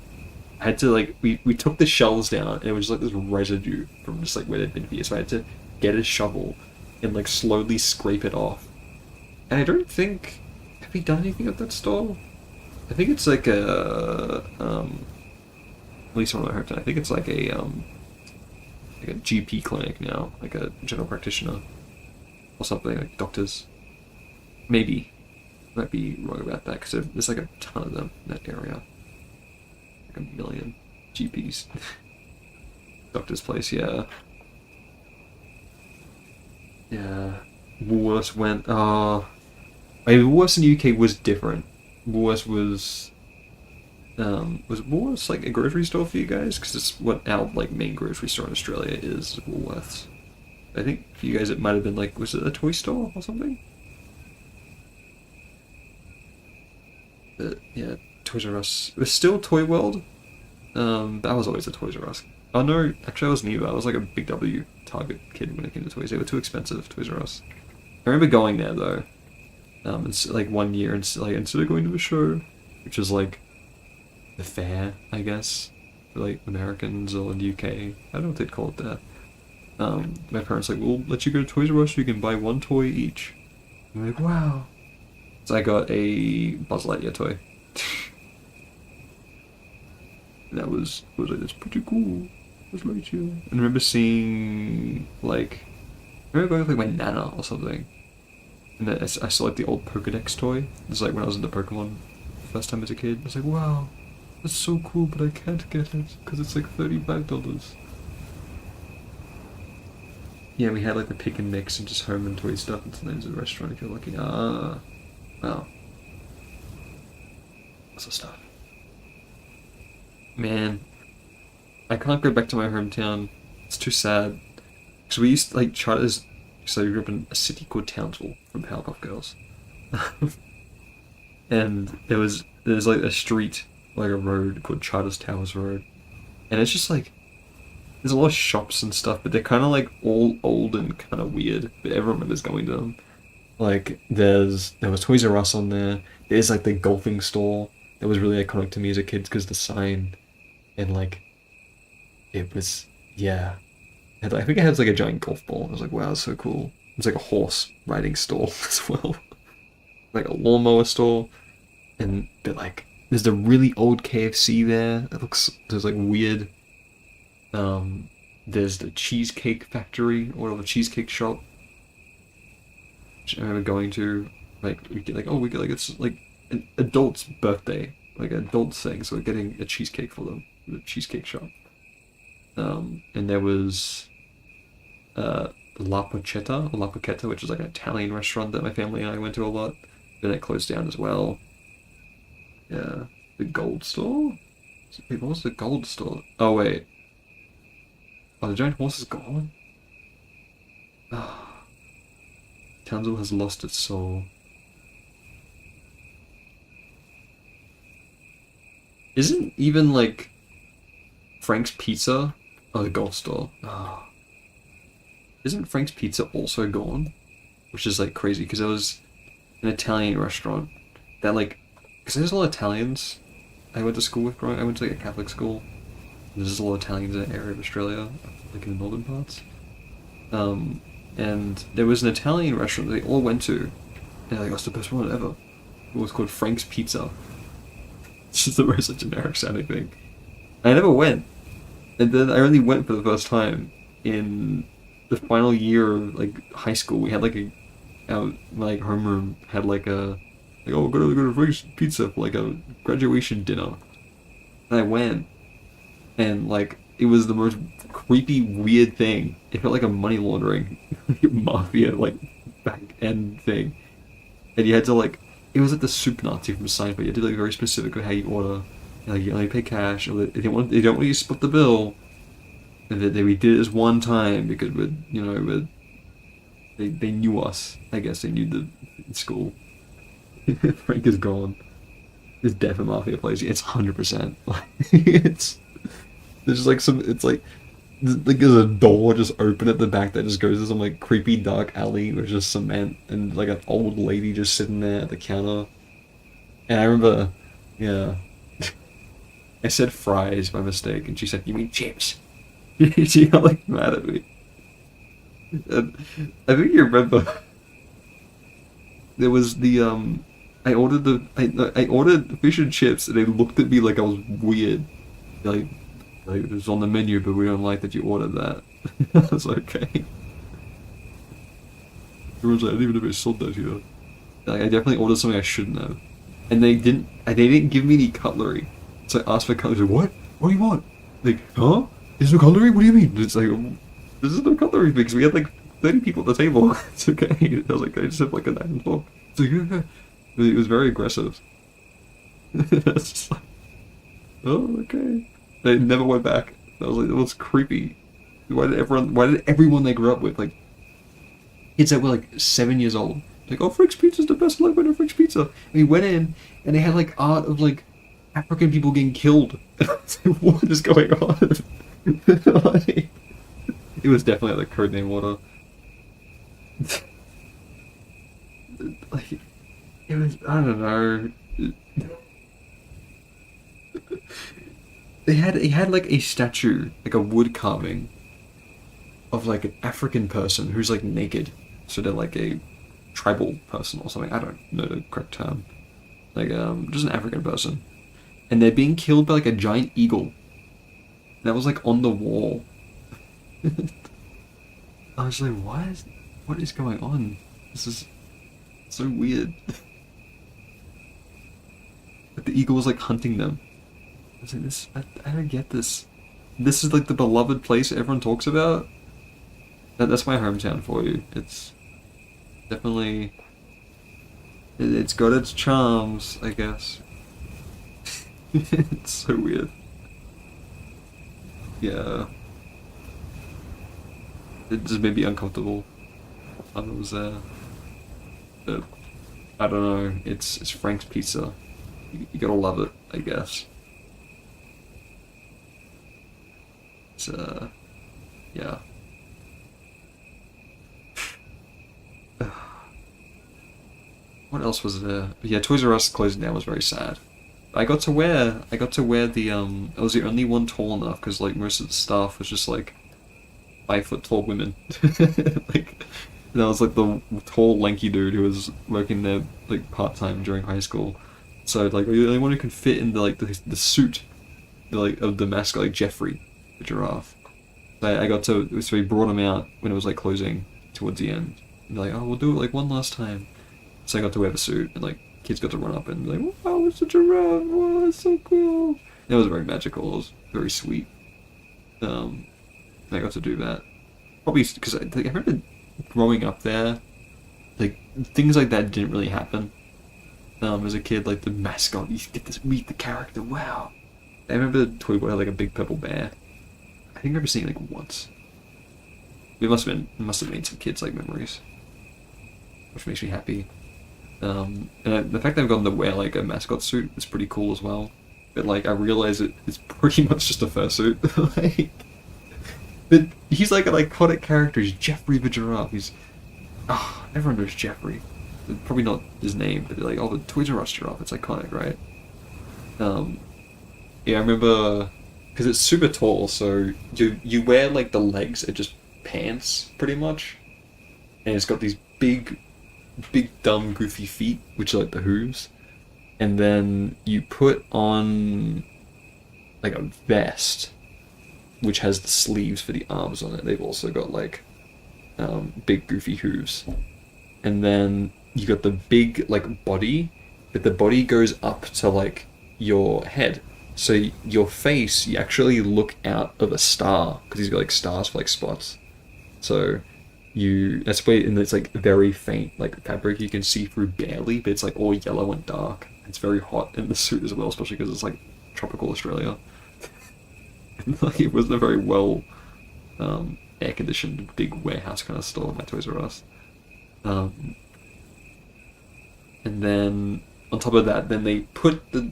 I had to like, we took the shelves down, and it was just like this residue from just like where they'd been for years. So I had to get a shovel and like slowly scrape it off. And I don't think... Have we done anything at that store? I think it's like a at least one of my hometown. I think it's like a GP clinic now, like a general practitioner or something, like doctors. Maybe. Might be wrong about that because there's like a ton of them in that area. Like a million GPs. Doctor's place, yeah. Yeah. Woolworths went. Woolworths in the UK was different. Woolworths was Woolworths like a grocery store for you guys? Because it's what our like main grocery store in Australia is, Woolworths. I think for you guys it might have been like, was it a toy store or something? Yeah, Toys R Us. It was still Toy World. That was always a Toys R Us. Oh no, actually I wasn't either. I was like a Big W Target kid when it came to toys. They were too expensive, Toys R Us. I remember going there though. It's like one year, and like instead of going to a show, which was like the fair, I guess, for like Americans or in the UK. I don't know what they'd call it there. My parents were like, we'll let you go to Toys R Us so you can buy one toy each. I'm like, wow. So I got a Buzz Lightyear toy. And that was like, that's pretty cool. Buzz Lightyear. And I remember seeing, like, I remember going with like my nana or something. And then I saw like the old Pokedex toy. It's like when I was into Pokemon first time as a kid. I was like, wow, that's so cool, but I can't get it because it's like $35. Yeah, we had like the pick and mix and just home and toy stuff, and sometimes at a restaurant if you're lucky. Wow. Lots of stuff. Man, I can't go back to my hometown. It's too sad. Because we used to like charters. So we grew up in a city called Townsville from Powerpuff Girls. And there's like a street, like a road called Charters Towers Road. And it's just like, there's a lot of shops and stuff, but they're kind of like all old and kind of weird, but everyone remembers going to them. Like, there was Toys R Us on there. There's like the golfing store that was really iconic to me as a kid because the sign, and like, it was, yeah. I think it has like a giant golf ball. I was like, wow, that's so cool. It's like a horse riding store as well. Like a lawnmower store. And but like, there's the really old KFC there. There's like weird. There's the Cheesecake Factory or the Cheesecake Shop, which I remember going to. Like we get like it's like an adult's birthday, like an adult's thing. So we're getting a cheesecake for them, the Cheesecake Shop. And there was La Porchetta, which is like an Italian restaurant that my family and I went to a lot. Then it closed down as well. Yeah, the Gold Store. Wait, what was the Gold Store? Oh wait. Oh, the giant horse is gone? Ah. Townsville has lost its soul. Isn't even like Frank's Pizza? Oh, the Gold Store. Ah. Isn't Frank's Pizza also gone? Which is like crazy because it was an Italian restaurant that like, because there's a lot of Italians I went to school with growing. I went to like a Catholic school. There's a lot of Italians in that area of Australia, like in the northern parts. And there was an Italian restaurant that they all went to. And they're like, that's the best one ever. It was called Frank's Pizza. It's just the most generic sounding thing. I never went. And then I only went for the first time in the final year of like high school. We had like our like homeroom had like a, like, oh, we're gonna go to Frank's Pizza for like a graduation dinner. And I went. And like, it was the most creepy, weird thing. It felt like a money laundering mafia like back end thing. And you had to like, it was like the soup Nazi from Seinfeld. You had to be like very specific with how you order. Like you only pay cash, or they don't want you to split the bill. And we did it this one time because they knew us. I guess they knew the school. Frank is gone. It's definitely mafia place. It's 100%. It's. There's just like it's like there's a door just open at the back that just goes to some like creepy dark alley with just cement and like an old lady just sitting there at the counter. And I remember, yeah, I said fries by mistake and she said, "You mean chips?" She got like mad at me. And I think you remember there was the I ordered fish and chips and they looked at me like I was weird. Like it was on the menu, but we don't like that you ordered that. I was like, okay. Everyone's like, I didn't even know they sold that here. Like, I definitely ordered something I shouldn't have. And they didn't give me any cutlery. So I asked for cutlery. Like, what? What do you want? Like, huh? Is there cutlery? What do you mean? It's like, this is no cutlery because we had like 30 people at the table. It's okay. I was like, I just have like a knife and fork. It's like, yeah. It was very aggressive. It's just like, oh, okay. They never went back. I was like, it was creepy. Why did everyone they grew up with, like, kids that were like 7 years old, like, oh, Frank's Pizza's the best logo to Frank's Pizza. And we went in, and they had like art of like African people getting killed. What is going on? Like, it was definitely like codename water. Like, it was, I don't know. He had like a statue, like a wood carving of like an African person who's like naked. So they're like a tribal person or something. I don't know the correct term. Like, just an African person. And they're being killed by like a giant eagle. That was like on the wall. I was like, what is going on? This is so weird. But the eagle was like hunting them. I was like, I don't get this. This is like the beloved place everyone talks about. That's my hometown for you. It's definitely, it's got its charms, I guess. It's so weird. Yeah. It just made me uncomfortable. I was there. But I don't know. It's Frank's Pizza. You gotta love it, I guess. It's yeah. What else was there? Yeah, Toys R Us closing down was very sad. I got to wear the I was the only one tall enough because like most of the staff was just like 5 foot tall women. Like, and I was like the tall lanky dude who was working there like part time during high school. So like the only one who could fit in the like the suit, like of the mascot, like Jeffrey, the giraffe. So I got to, so we brought him out when it was like closing towards the end. And they're like, oh, we'll do it like one last time. So I got to wear the suit, and like kids got to run up and be like, wow, it's a giraffe, wow, it's so cool. And it was very magical, it was very sweet. And I got to do that. Probably because I remember growing up there, like things like that didn't really happen. As a kid, like the mascot, you get to meet the character, wow. I remember Toy Boy had like a big purple bear. I think I remember seeing it like once. It must have made some kids like memories, which makes me happy. And the fact that I've gotten to wear like a mascot suit is pretty cool as well. But like I realize it's pretty much just a fursuit. Like, but he's like an iconic character. He's Jeffrey the giraffe. He's everyone knows Jeffrey. Probably not his name, but they're like, oh, the Toys R Us giraffe. It's iconic, right? Yeah, I remember because it's super tall, so you wear like the legs are just pants pretty much, and it's got these big dumb goofy feet, which are like the hooves, and then you put on like a vest which has the sleeves for the arms on it. They've also got like big goofy hooves, and then you got the big like body, but the body goes up to like your head, so your face, you actually look out of a star because he's got like stars for like spots. So that's why, and it's like very faint like fabric you can see through barely, but it's like all yellow and dark. It's very hot in the suit as well, especially because it's like tropical Australia. And like it wasn't a very well air conditioned big warehouse kind of store, my Toys R Us. And then on top of that, then they put the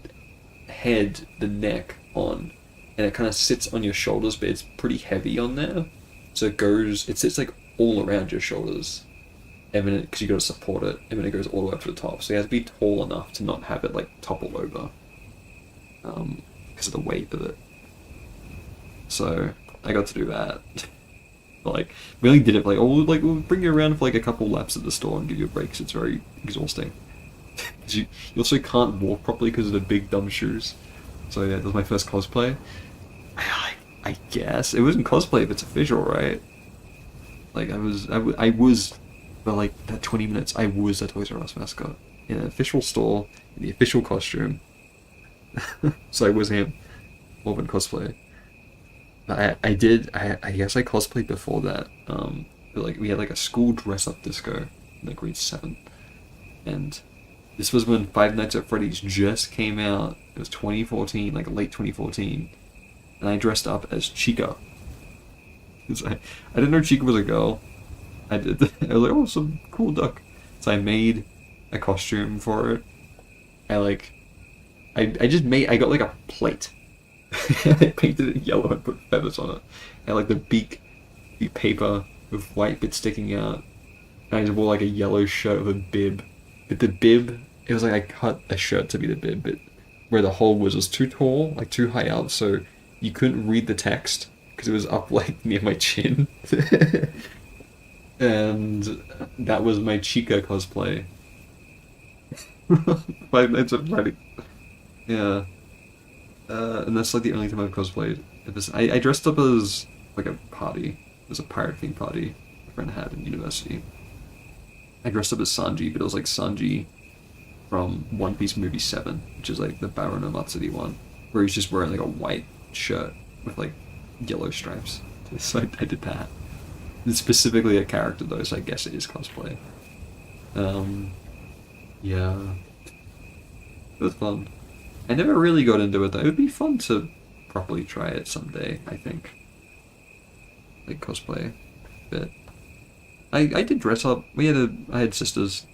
neck on, and it kind of sits on your shoulders, but it's pretty heavy on there, so it sits like all around your shoulders, and then because you got to support it, and then it goes all the way up to the top. So you have to be tall enough to not have it like topple over, because of the weight of it. So I got to do that. But like we only did it for, like, we'll bring you around for like a couple laps at the store and give you a break. 'Cause it's very exhausting. You also can't walk properly because of the big dumb shoes. So yeah, that was my first cosplay. I guess it wasn't cosplay if it's official, right? Like I was for like that 20 minutes I was a Toys R Us mascot in an official store in the official costume. So I was him, more than cosplay. I guess I cosplayed before that. But like we had like a school dress up disco in like grade 7, and this was when Five Nights at Freddy's just came out. It was 2014, like late 2014, and I dressed up as Chica. 'Cause I didn't know Chica was a girl. I did. I was like, oh, some cool duck. So I made a costume for it. I just made. I got like a plate. I painted it yellow and put feathers on it. And like the beak, the paper with white bits sticking out. And I just wore like a yellow shirt with a bib. But the bib, it was like I cut a shirt to be the bib, but where the hole was too tall, like too high up, so you couldn't read the text because it was up like near my chin. And that was my Chica cosplay. 5 Nights at Freddy. Yeah. And that's like the only time I've cosplayed. I dressed up as like a party. It was a pirate themed party my friend had in university. I dressed up as Sanji, but it was like Sanji from One Piece movie 7, which is like the Baron Matsuri one, where he's just wearing like a white shirt with like yellow stripes. So I did that. It's specifically a character though, so I guess it is cosplay. Yeah. It was fun. I never really got into it though. It would be fun to properly try it someday, I think. Like cosplay. But I did dress up. I had sisters.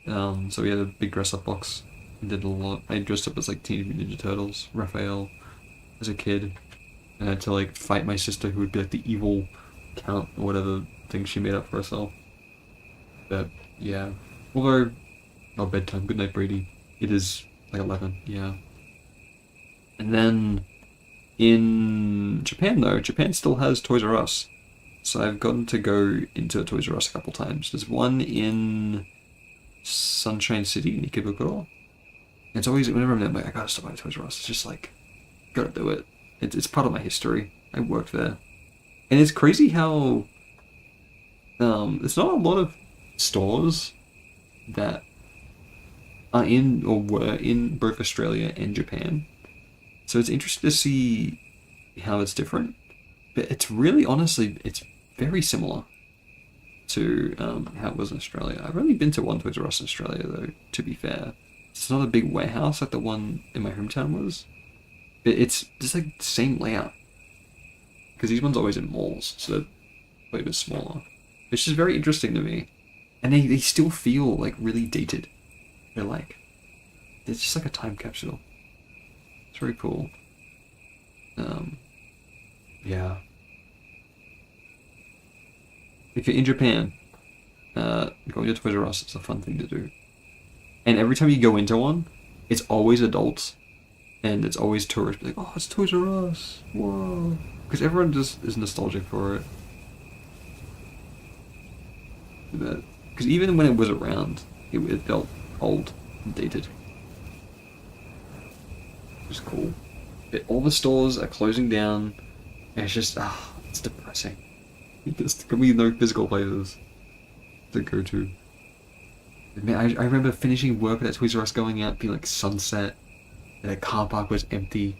So we had a big dress up box and did a lot. I dressed up as like Teenage Mutant Ninja Turtles, Raphael, as a kid. And I had to like fight my sister who would be like the evil count or whatever thing she made up for herself. But yeah. Although, oh, bedtime. Good night, Brady. It is like 11, yeah. And then in Japan though, Japan still has Toys R Us. So I've gotten to go into a Toys R Us a couple times. There's one in Sunshine City in Ikebukuro. And it's always, whenever I'm there, I'm like, I gotta stop by Toys R Us. It's just like, gotta do it. It's part of my history. I worked there. And it's crazy how there's not a lot of stores that are in or were in both Australia and Japan. So it's interesting to see how it's different. But it's really, honestly, it's very similar to how it was in Australia. I've only been to one Toys R Us in Australia though, to be fair. It's not a big warehouse like the one in my hometown was. But it's just like the same layout. Because these ones are always in malls, so they're way a bit smaller. It's just very interesting to me. And they still feel like really dated. They're like, it's just like a time capsule. It's very cool. Yeah. If you're in Japan, going to Toys R Us, it's a fun thing to do. And every time you go into one, it's always adults. And it's always tourists. Like, oh, it's Toys R Us. Whoa. Because everyone just is nostalgic for it. Because even when it was around, it felt old and dated. It was cool. But all the stores are closing down. And it's just, it's depressing. There's can be no physical places to go to. Man, I remember finishing work at Toys R Us, going out, being like sunset, and the car park was empty,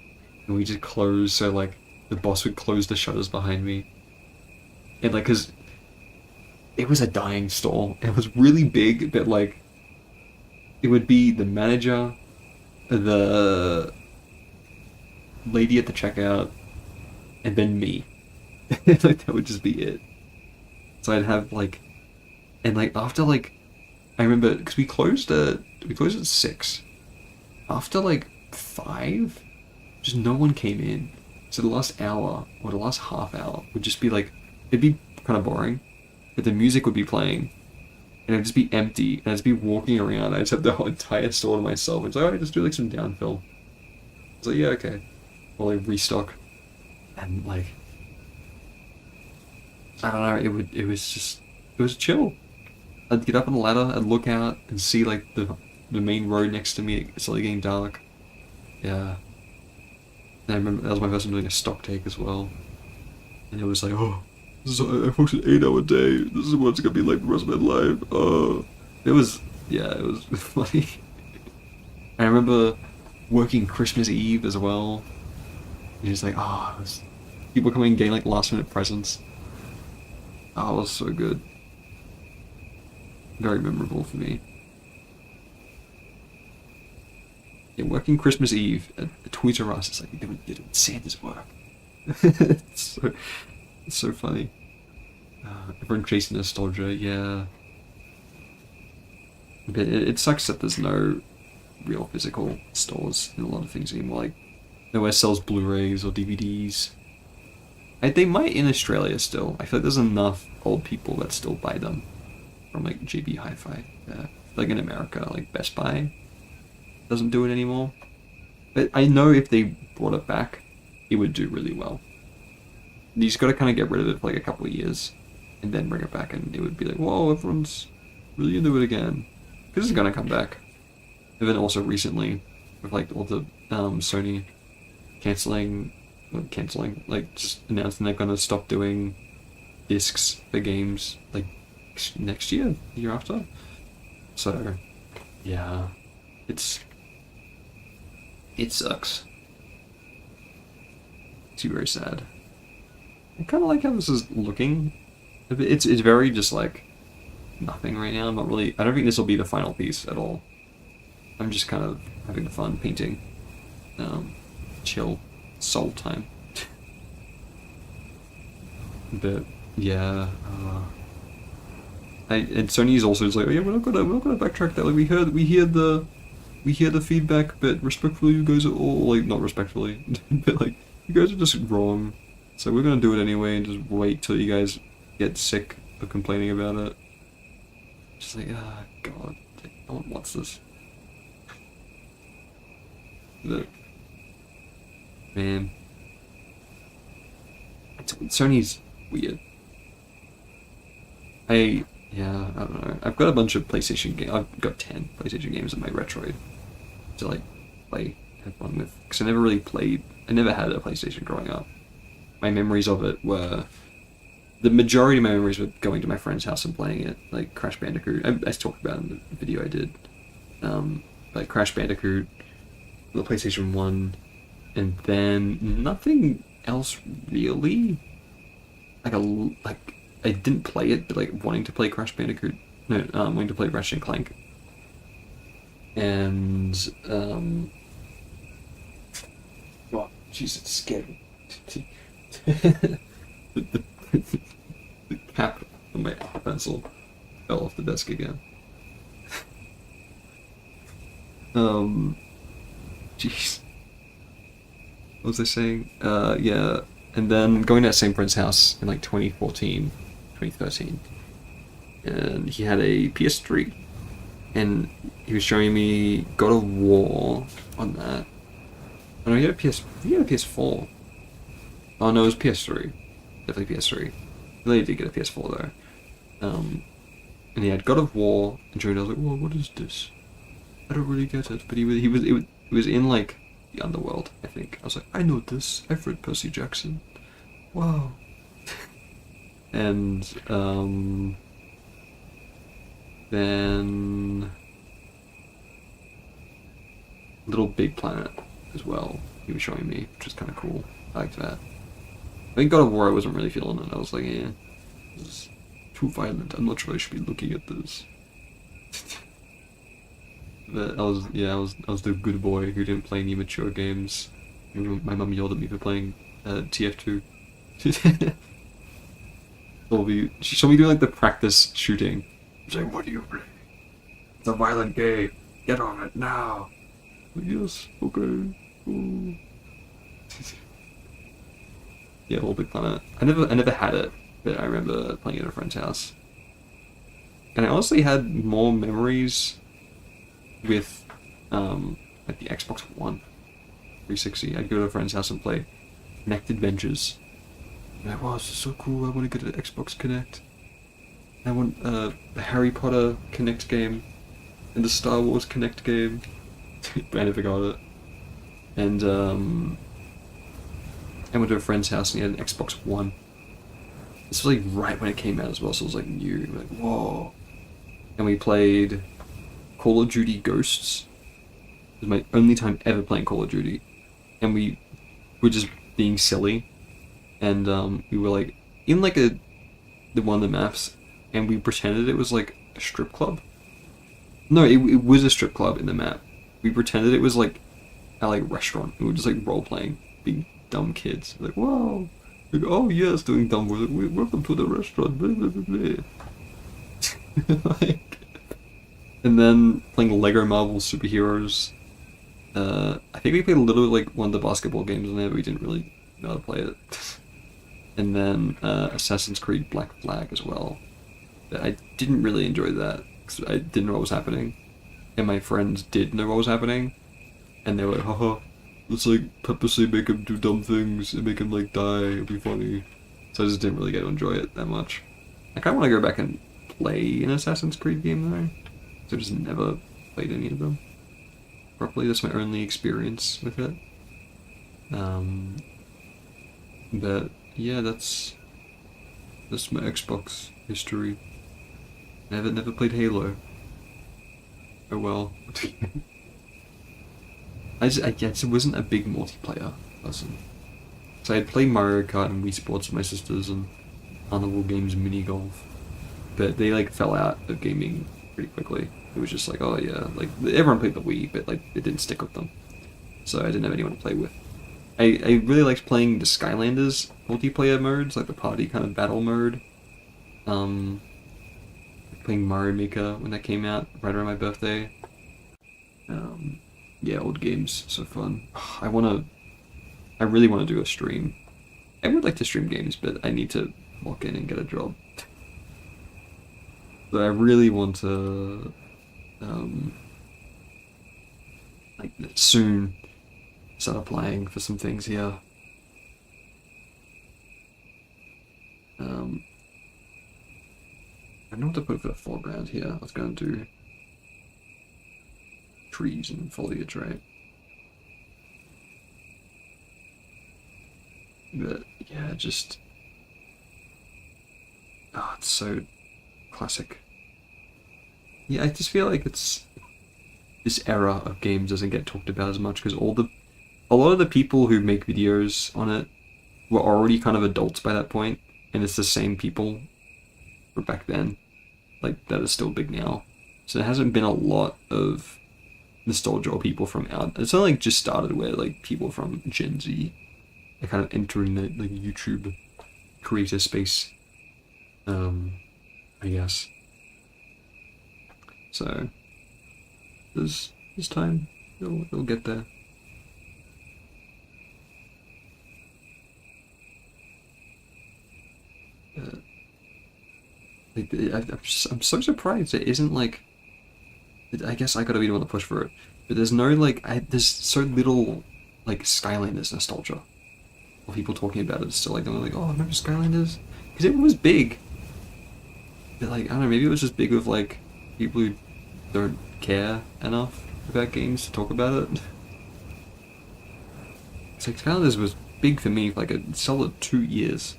and we just closed, so like the boss would close the shutters behind me. And like, cause it was a dying store. It was really big, but like, it would be the manager, the lady at the checkout, and then me. Like that would just be it. So I'd have like, and like after like, I remember because we closed at 6. After like 5, just no one came in. So the last hour or the last half hour would just be like, it'd be kind of boring, but the music would be playing, and it'd just be empty, and I'd just be walking around. I'd just have the whole entire store to myself. It's like, oh, I just do like some downfill. It's like, yeah, okay. Well, I restock, and like, I don't know. It was chill. I'd get up on the ladder, I'd look out and see like the main road next to me. It's like getting dark. Yeah. And I remember that was my first time doing a stock take as well. And it was like, oh, I worked an 8-hour day. This is what it's gonna be like the rest of my life. It was funny. I remember working Christmas Eve as well. And it's like, people coming and getting like last minute presents. Oh, it was so good. Very memorable for me. Yeah, working Christmas Eve at Toys R Us, it's like you're doing Santa's work. It's so funny. Everyone chasing nostalgia, yeah. But it sucks that there's no real physical stores in a lot of things anymore. Like, nowhere sells Blu-rays or DVDs. They might in Australia still. I feel like there's enough old people that still buy them from like JB Hi-Fi. Yeah. Like in America, like Best Buy doesn't do it anymore. But I know if they brought it back, it would do really well. You just got to kind of get rid of it for like a couple of years, and then bring it back, and it would be like, whoa, everyone's really into it again. Because it's gonna come back. And then also recently, with like all the Sony canceling, like just announcing they're gonna stop doing discs for games like next year, the year after. So, yeah, it sucks. It's very sad. I kind of like how this is looking. It's very just like nothing right now. I'm not really. I don't think this will be the final piece at all. I'm just kind of having fun painting. Chill, soul time. But yeah, and Sony's also is like, oh yeah, we're not gonna backtrack that. Like we hear the feedback, but respectfully, you guys are all like not respectfully, but like you guys are just wrong. So we're gonna do it anyway, and just wait till you guys get sick of complaining about it. Just like, ah, God, no one wants this. But, man, Sony's weird. I don't know. I've got a bunch of PlayStation games. I've got 10 PlayStation games in my Retroid to like have fun with. Because I never really played. I never had a PlayStation growing up. My memories of it were, the majority of my memories were going to my friend's house and playing it, like Crash Bandicoot. I talked about it in the video I did. Like Crash Bandicoot, the PlayStation 1, and then nothing else really. Like I didn't play it, but like wanting to play Crash Bandicoot, no, wanting to play Ratchet and Clank, and oh, jeez, it's scary. the cap on my pencil fell off the desk again. Jeez. What was I saying? Yeah, and then going to that same friend's house in like 2014, 2013, and he had a PS3, and he was showing me God of War on that. Oh no, he had a PS4. Oh no, it was PS3. Definitely PS3. He later did get a PS4 though. And he had God of War, and Joey was like, "Whoa, what is this? I don't really get it." But it was in like the Underworld, I think. I was like, "I know this. I've read Percy Jackson. Wow." And then Little Big Planet as well. He was showing me, which was kind of cool. I liked that. I think God of War I wasn't really feeling it. I was like, yeah, this is too violent. I'm not sure I should be looking at this. But I was the good boy who didn't play any mature games. My mum yelled at me for playing TF2. She saw me doing like the practice shooting. She's like, "What do you play? It's a violent game. Get on it now." Like, yes, okay. Ooh. Yeah, Little Big Planet. I never had it, but I remember playing it at a friend's house. And I honestly had more memories with like the Xbox One 360. I'd go to a friend's house and play Kinect Adventures. I'm like, wow, this is so cool. I want to get an Xbox Kinect. I want the Harry Potter Kinect game and the Star Wars Kinect game. But I never got it. And I went to a friend's house and he had an Xbox One. This was like right when it came out as well, so it was like new. Like, whoa. And we played Call of Duty Ghosts. It was my only time ever playing Call of Duty. And we were just being silly. And we were like in like the one of the maps, and we pretended it was like a strip club. No, it was a strip club in the map. We pretended it was like a restaurant. We were just like role playing, being dumb kids. Like, whoa. Like, oh yes, doing dumb work. Like, welcome to the restaurant. Blah, blah, blah, blah. Like, and then playing Lego Marvel Superheroes. I think we played a little like one of the basketball games on there, but we didn't really know how to play it. And then Assassin's Creed Black Flag as well. I didn't really enjoy that because I didn't know what was happening, and my friends did know what was happening, and they were like, haha, let's like purposely make him do dumb things and make him like die, it'll be funny. So I just didn't really get to enjoy it that much. I kind of want to go back and play an Assassin's Creed game though, so I just never played any of them properly. That's my only experience with it. But yeah, that's my Xbox history. Never played Halo. Oh well. I just wasn't a big multiplayer person. So I'd play Mario Kart and Wii Sports with my sisters and Carnival Games Mini Golf, but they like fell out of gaming pretty quickly. It was just like, oh yeah, like everyone played the Wii, but like it didn't stick with them. So I didn't have anyone to play with. I really liked playing the Skylanders multiplayer modes, like the party kind of battle mode. Playing Mario Maker when that came out right around my birthday. Yeah, old games, so fun. I really want to do a stream. I would like to stream games, but I need to walk in and get a job. But I really want to, like, soon start applying for some things here. I don't know what to put for the foreground here. I was going to do trees and foliage, right? But yeah, just it's so classic. Yeah, I just feel like it's this era of games doesn't get talked about as much because a lot of the people who make videos on it were already kind of adults by that point, and it's the same people from back then, like that are still big now. So there hasn't been a lot of nostalgia or people from out. It's not like just started where like people from Gen Z are kind of entering the like YouTube creator space. I guess. So there's time. It'll get there. I'm so surprised it isn't like. I guess I gotta be the one to push for it, but there's no like. There's so little like Skylanders nostalgia. Or people talking about it still like they're like, oh, remember Skylanders? Because it was big. But like I don't know, maybe it was just big with like people who don't care enough about games to talk about it. It's like Skylanders was big for me for like a solid 2 years.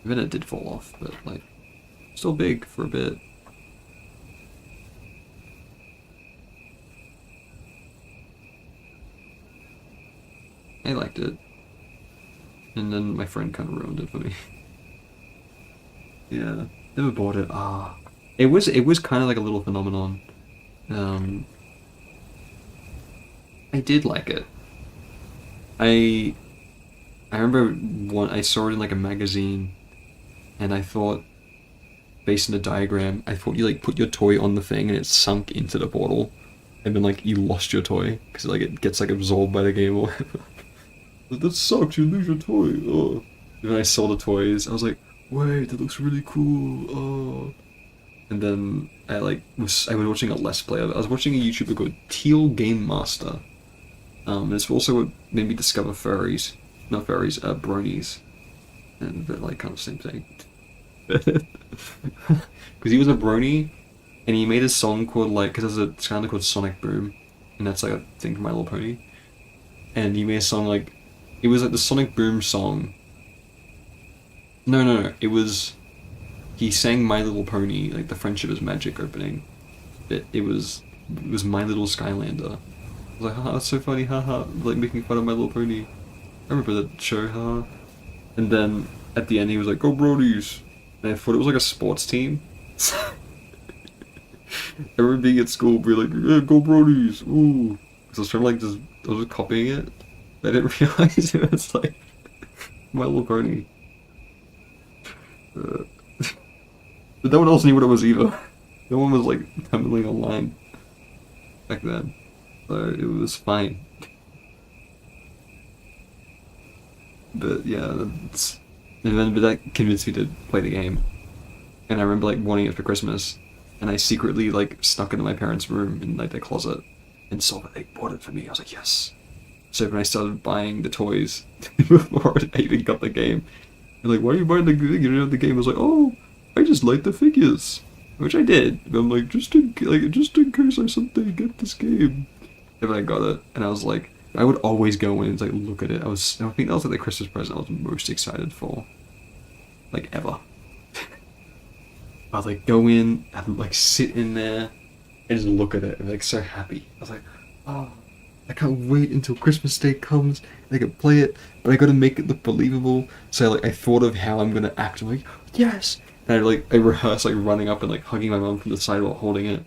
Then it did fall off, but like still big for a bit. I liked it. And then my friend kind of ruined it for me. Yeah, never bought it. It was kind of like a little phenomenon. I did like it. I remember I saw it in like a magazine, and I thought, based on the diagram, I thought you like put your toy on the thing and it sunk into the portal, and then like you lost your toy because like it gets like absorbed by the game or whatever. Like, that sucks, you lose your toy. Oh. And then I saw the toys, I was like, wait, that looks really cool. Oh. And then I was watching a Let's Play of it. I was watching a YouTuber called Teal Game Master. It's also what made me discover furries. Not furries, bronies. And they're like kind of the same thing. Because he was a brony, and he made a song called like, because there's a Skylander called Sonic Boom, and that's like a thing from My Little Pony. And he made a song like, it was like the Sonic Boom song. No, it was, he sang My Little Pony, like the Friendship is Magic opening. It was My Little Skylander. I was like, haha, that's so funny, haha, like making fun of My Little Pony. I remember that show, haha. And then at the end he was like, go Brodies! And I thought it was like a sports team. I remember being at school, being like, yeah, go Brodies! Ooh! Because I was trying to like I was just copying it. I didn't realize it was like My Little Pony. But no one else knew what it was either. No one was like tumbling online back then, so it was fine. But yeah, but that convinced me to play the game, and I remember like wanting it for Christmas, and I secretly like snuck into my parents' room in like their closet, and saw that they bought it for me. I was like, yes. So when I started buying the toys before I even got the game, they're like, why are you buying the game? You don't have the game. I was like, oh, I just like the figures, which I did. But I'm like, just in case I someday get this game. And then I got it, and I was like, I would always go in and like look at it. I think that was like the Christmas present I was most excited for, like ever. I'd like go in and like sit in there and just look at it and be like so happy. I was like, oh, I can't wait until Christmas Day comes and I can play it, but I gotta make it look believable. So like I thought of how I'm gonna act. I'm like, yes. And I rehearsed like running up and like hugging my mom from the side while holding it.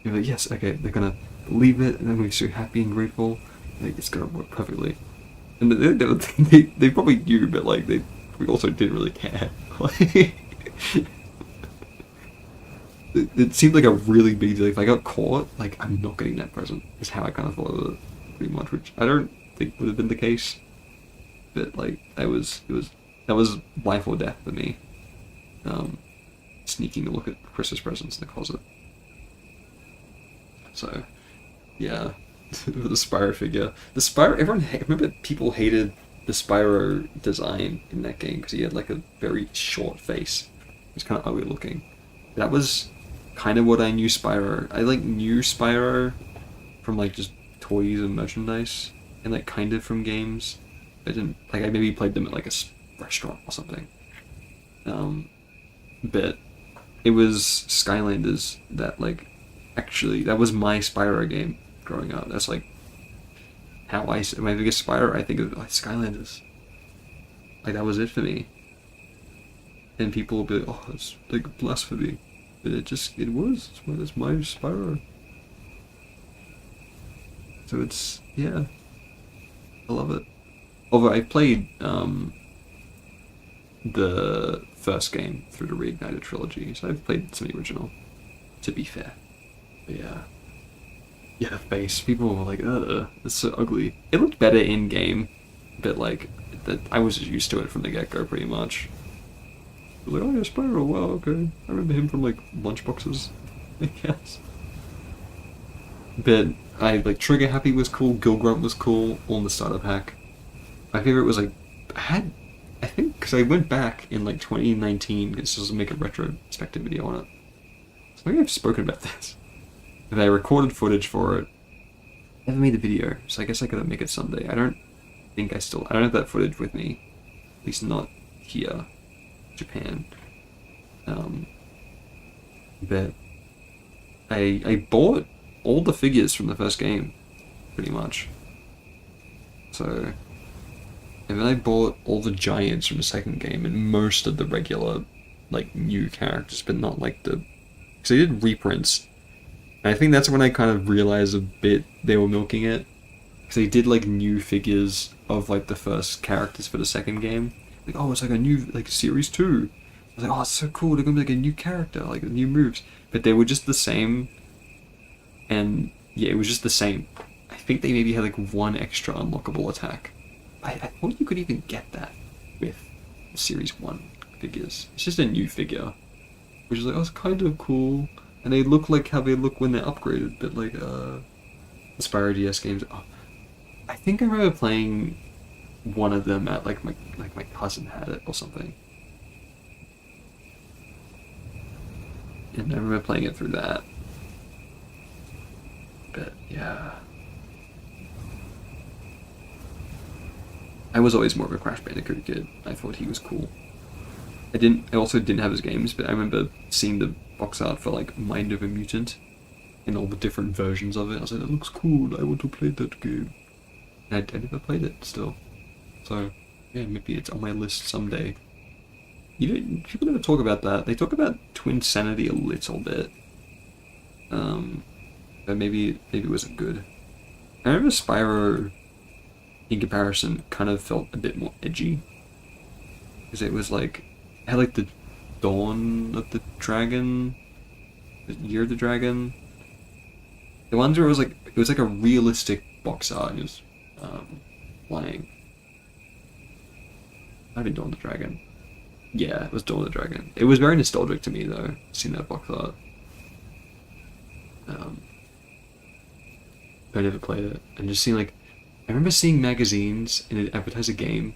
And like, yes, okay, they're gonna believe it, and I'm gonna be so happy and grateful. Like it's gonna work perfectly. And they probably knew, but like we also didn't really care. Like, it seemed like a really big deal. If I got caught, like I'm not getting that present. Is how I kind of thought of it, pretty much. Which I don't think would have been the case. But like that was life or death for me. Sneaking to look at Christmas presents in the closet. So, yeah, the Spyro figure. The Spyro, I remember people hated the Spyro design in that game because he had like a very short face. It was kind of ugly looking. That was kind of what I knew Spyro. I like knew Spyro from like just toys and merchandise, and like kind of from games. I didn't like. I maybe played them at like a restaurant or something. But it was Skylanders that like actually that was my Spyro game growing up. That's like how when I think of Spyro, I think of like Skylanders. Like that was it for me. And people will be like, oh, that's like blasphemy. But it was. It's my Spyro. So it's, yeah. I love it. Although I played the first game through the Reignited trilogy, so I've played some of the original, to be fair. But yeah. Yeah, the face. People were like, ugh, it's so ugly. It looked better in game, but like, I was just used to it from the get-go pretty much. I was like, oh yeah, Spyro, wow, okay. I remember him from like lunchboxes, I guess. But I like Trigger Happy was cool, Gil Grunt was cool, all in the starter pack. My favorite was like, I think, because I went back in like 2019, this was to make a retrospective video on it. So maybe I've spoken about this. And I recorded footage for it. Never made the video, so I guess I gotta make it someday. I don't have that footage with me. At least not here. Japan. But I bought all the figures from the first game, pretty much. So, and then I bought all the giants from the second game and most of the regular, like, new characters, but not like because they did reprints. And I think that's when I kind of realized a bit they were milking it. Because they did, like, new figures of, like, the first characters for the second game. Like, oh, it's like a new, like, Series 2. I was like, oh, it's so cool, they're gonna be like a new character, like, new moves. But they were just the same. And, yeah, it was just the same. I think they maybe had, like, one extra unlockable attack. I thought you could even get that with the Series 1 figures. It's just a new figure. Which is like, oh, it's kind of cool. And they look like how they look when they're upgraded, but like, the Spyro DS games. Oh, I think I remember playing one of them at like my cousin had it or something. And I remember playing it through that. But yeah. I was always more of a Crash Bandicoot kid. I thought he was cool. I also didn't have his games, but I remember seeing the box art for like Mind of a Mutant and all the different versions of it. I was like, that looks cool, I want to play that game. And I never played it still. So, yeah, maybe it's on my list someday. People never talk about that. They talk about Twinsanity a little bit. But maybe it wasn't good. I remember Spyro in comparison, kind of felt a bit more edgy. Because it was like, it had like the Dawn of the Dragon, the Year of the Dragon. The ones where it was like a realistic box art, and it was flying. Might have been Dawn of the Dragon. Yeah, it was Dawn of the Dragon. It was very nostalgic to me though, seeing that box art. I never played it, and just seeing like, I remember seeing magazines and it advertised a game,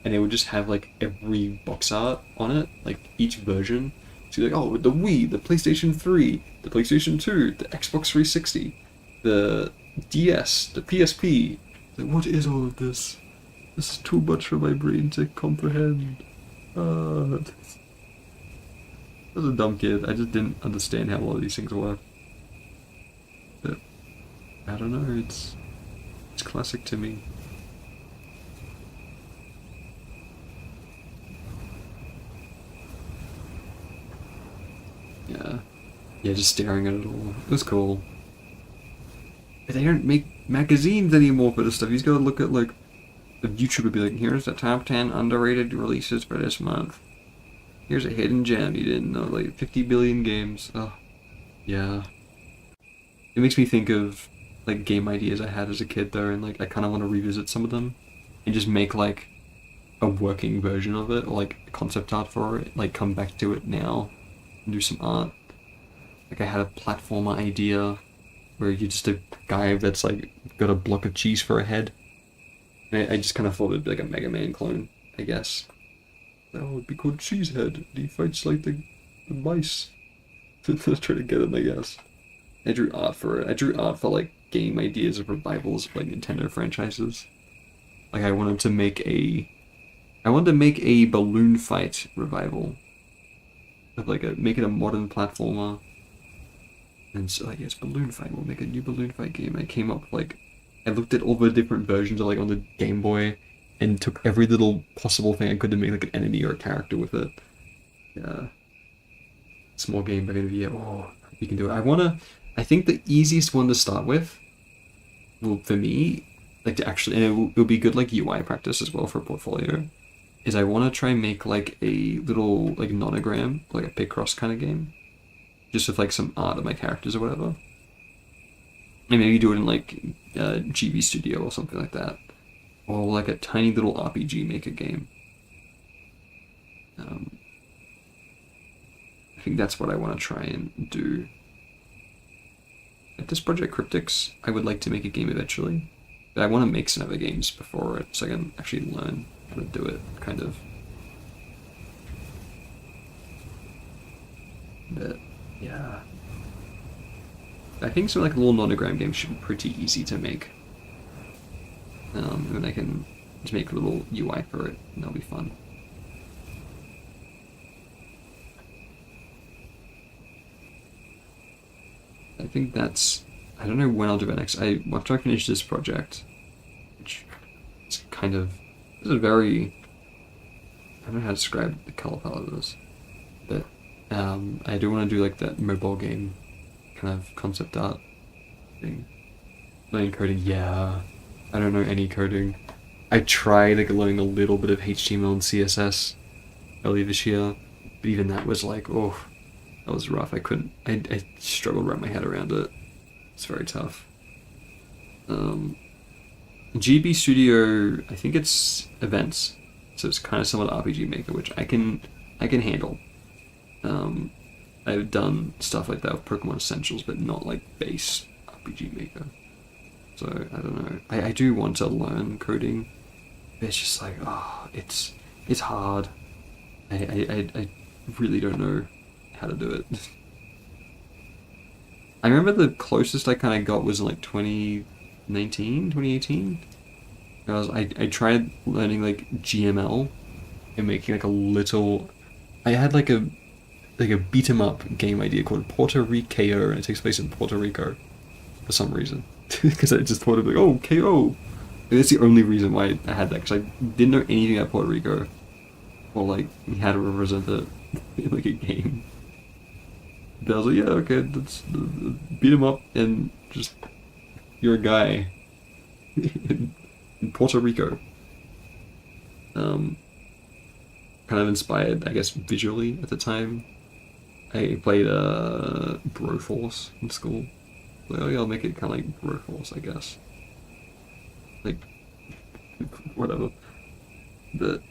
and they would just have like every box art on it, like each version. So you're like, oh, the Wii, the PlayStation 3, the PlayStation 2, the Xbox 360, the DS, the PSP. Like, what is all of this? This is too much for my brain to comprehend. I was a dumb kid. I just didn't understand how a lot of these things work. But I don't know. It's classic to me. Yeah, just staring at it all. It was cool. But they don't make magazines anymore for this stuff. You just gotta look at like, the YouTube would be like, here's the top 10 underrated releases for this month. Here's a hidden gem you didn't know, like 50 billion games. Oh, yeah. It makes me think of like game ideas I had as a kid though, and like I kind of want to revisit some of them and just make like a working version of it, or like a concept art for it, like come back to it now and do some art. Like I had a platformer idea where you're just a guy that's like got a block of cheese for a head. And I just kind of thought it'd be like a Mega Man clone, I guess. Oh, it'd be called Cheesehead. And he fights like the mice. Let's try to get him, I guess. I drew art for it. I drew art for like game ideas of revivals of like Nintendo franchises. Like I wanted to make a balloon fight revival. Of like make it a modern platformer. And so like, yes, balloon fight. We'll make a new balloon fight game. I came up with like, I looked at all the different versions of like on the Game Boy and took every little possible thing I could to make like an enemy or a character with it. Yeah. Small game by the end of the year. Oh, you can do it. I think the easiest one to start with, well, for me, like to actually, and it will be good like UI practice as well for a portfolio, is I want to try and make like a little like nonogram, like a Picross kind of game. Just with like some art of my characters or whatever. And maybe do it in like GB Studio or something like that. Or like a tiny little RPG maker game. I think that's what I want to try and do. At this Project Cryptics, I would like to make a game eventually. But I want to make some other games before it, so I can actually learn how to do it, kind of. But, yeah. I think some like little nonogram games should be pretty easy to make. And I can just make a little UI for it, and that'll be fun. I think that's, I don't know when I'll do it next. After I finish this project, which is kind of, this is a very, I don't know how to describe the color palette of this, but I do want to do like that mobile game kind of concept art thing. Learning coding, yeah. I don't know any coding. I tried like learning a little bit of HTML and CSS earlier this year, but even that was like, oh, that was rough. I struggled to wrap my head around it. It's very tough. GB Studio, I think it's events, so it's kind of similar to RPG Maker, which I can handle. I've done stuff like that with Pokemon Essentials, but not like base RPG Maker. So I don't know. I do want to learn coding, but it's just like, oh, it's hard. I really don't know how to do it. I remember the closest I kind of got was in like 2019, 2018. I tried learning like GML and making like a little. I had like a beat 'em up game idea called Puerto Rico, and it takes place in Puerto Rico for some reason. Because I just thought it'd be like, oh, KO. And that's the only reason why I had that, because I didn't know anything about Puerto Rico, or like how to represent it in like a game. But I was like, yeah, okay, let's beat him up and just, you're a guy in Puerto Rico. Kind of inspired, I guess, visually at the time. I played Broforce in school. Like, oh yeah, I'll make it kind of like Broforce, I guess. Like, whatever. But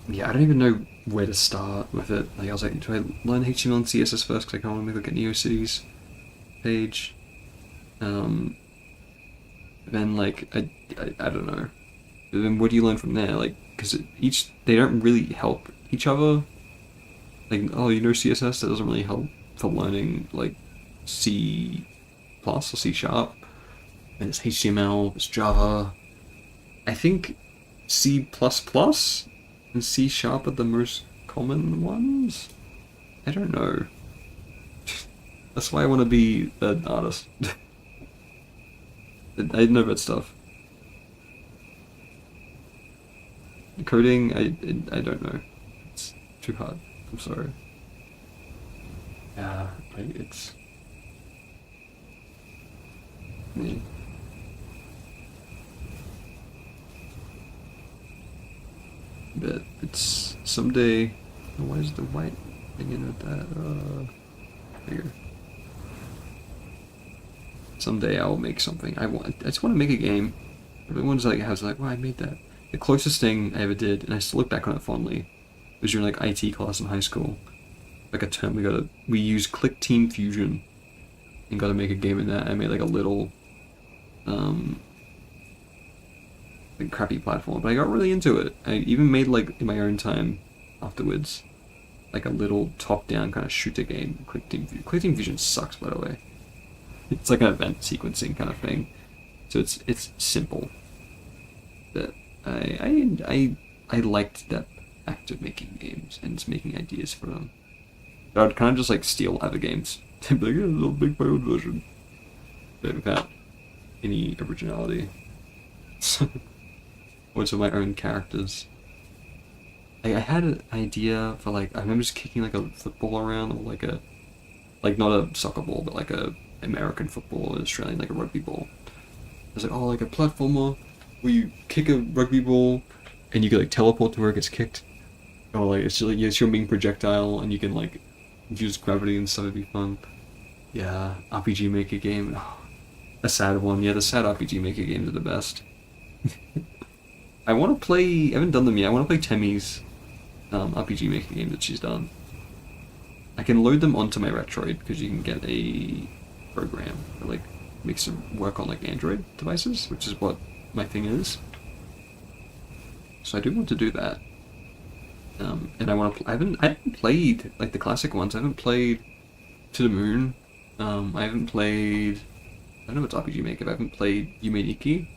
yeah, I don't even know where to start with it. Like, I was like, do I learn HTML and CSS first? Because I kind of want to make like a NeoCities page. Then like I don't know. But then what do you learn from there? Like, because they don't really help each other. Like, oh, you know CSS, that doesn't really help for learning like C plus or C sharp. And it's HTML, it's Java. I think C++ and C sharp are the most common ones. I don't know. That's why I want to be an artist. I know that stuff. Coding, I don't know. It's too hard. I'm sorry. Yeah, it's me. But it's someday. Oh, why is the white thing in with that? Here. Someday I'll make something. I just want to make a game. Everyone's like, has like, well, I made that. The closest thing I ever did, and I still look back on it fondly, was during like IT class in high school. Like a term we used Click Team Fusion, and got to make a game in that. I made like a little, like crappy platform, but I got really into it. I even made like in my own time, afterwards, like a little top-down kind of shooter game. Click Team Fusion sucks, by the way. It's like an event sequencing kind of thing, so it's simple. But I liked that act of making games and just making ideas for them. But I would kind of just like steal other games. I'd be like, yeah, I'll make my own version, but without any originality. Or to my own characters. I had an idea for like, I remember just kicking like a football around, or like not a soccer ball, but like a American football, an Australian, like a rugby ball. I was like, oh, like a platformer where you kick a rugby ball and you can like teleport to where it gets kicked. Or like it's just, like it's your main projectile and you can like use gravity and stuff. It'd be fun. Yeah, RPG Maker game. Oh, a sad one. Yeah, the sad RPG Maker games are the best. I want to play. I haven't done them yet. I want to play Temmie's RPG Maker game that she's done. I can load them onto my Retroid because you can get a program that like makes them work on like Android devices, which is what my thing is. So I do want to do that. And I want to. I haven't played like the classic ones. I haven't played To the Moon. I haven't played. I don't know what's RPG Maker. But I haven't played Yume Nikki.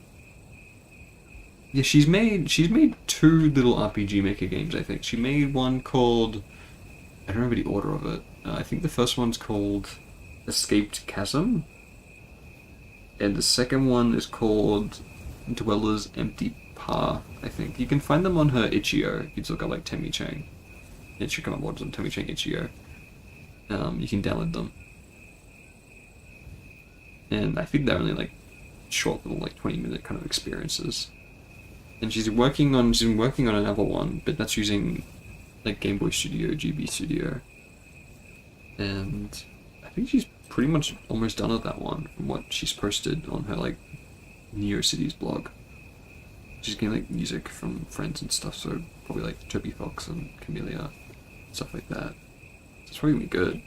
Yeah, she's made 2 little RPG Maker games. I think she made one called. I don't remember the order of it. I think the first one's called Escaped Chasm, and the second one is called Dweller's Empty Path. I think you can find them on her itch.io. You just look up like Temmie Chang. It should come up on Temmie Chang itch.io. You can download them, and I think they're only like short little like 20-minute kind of experiences. And she's been working on another one, but that's using like Game Boy Studio, GB Studio, and I think she's pretty much almost done with that one from what she's posted on her like NeoCities blog. She's getting like music from friends and stuff, so probably like Toby Fox and Camellia, stuff like that. So it's probably gonna be good.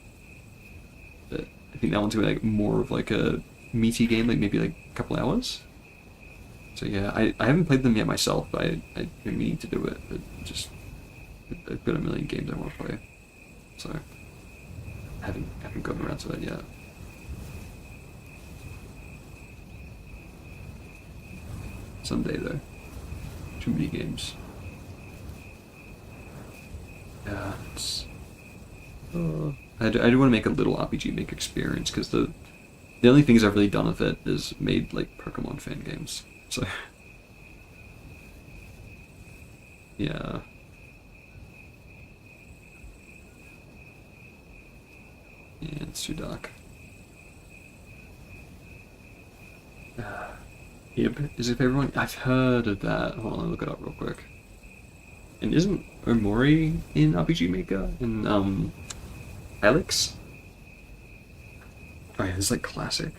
But I think that one's gonna be like more of like a meaty game, like maybe like a couple hours. So yeah, I haven't played them yet myself, but I need to do it. But just I've got a million games I want to play, so I haven't gotten around to it yet. Someday though. Too many games. Yeah, it's. I do want to make a little RPG Maker experience because the only things I've really done with it is made like Pokemon fan games. So yeah. Yeah, it's too dark. Ib is a favorite one. I've heard of that. Hold on, I'll look it up real quick. And isn't Omori in RPG Maker? In Alex? Oh yeah, it's like classic.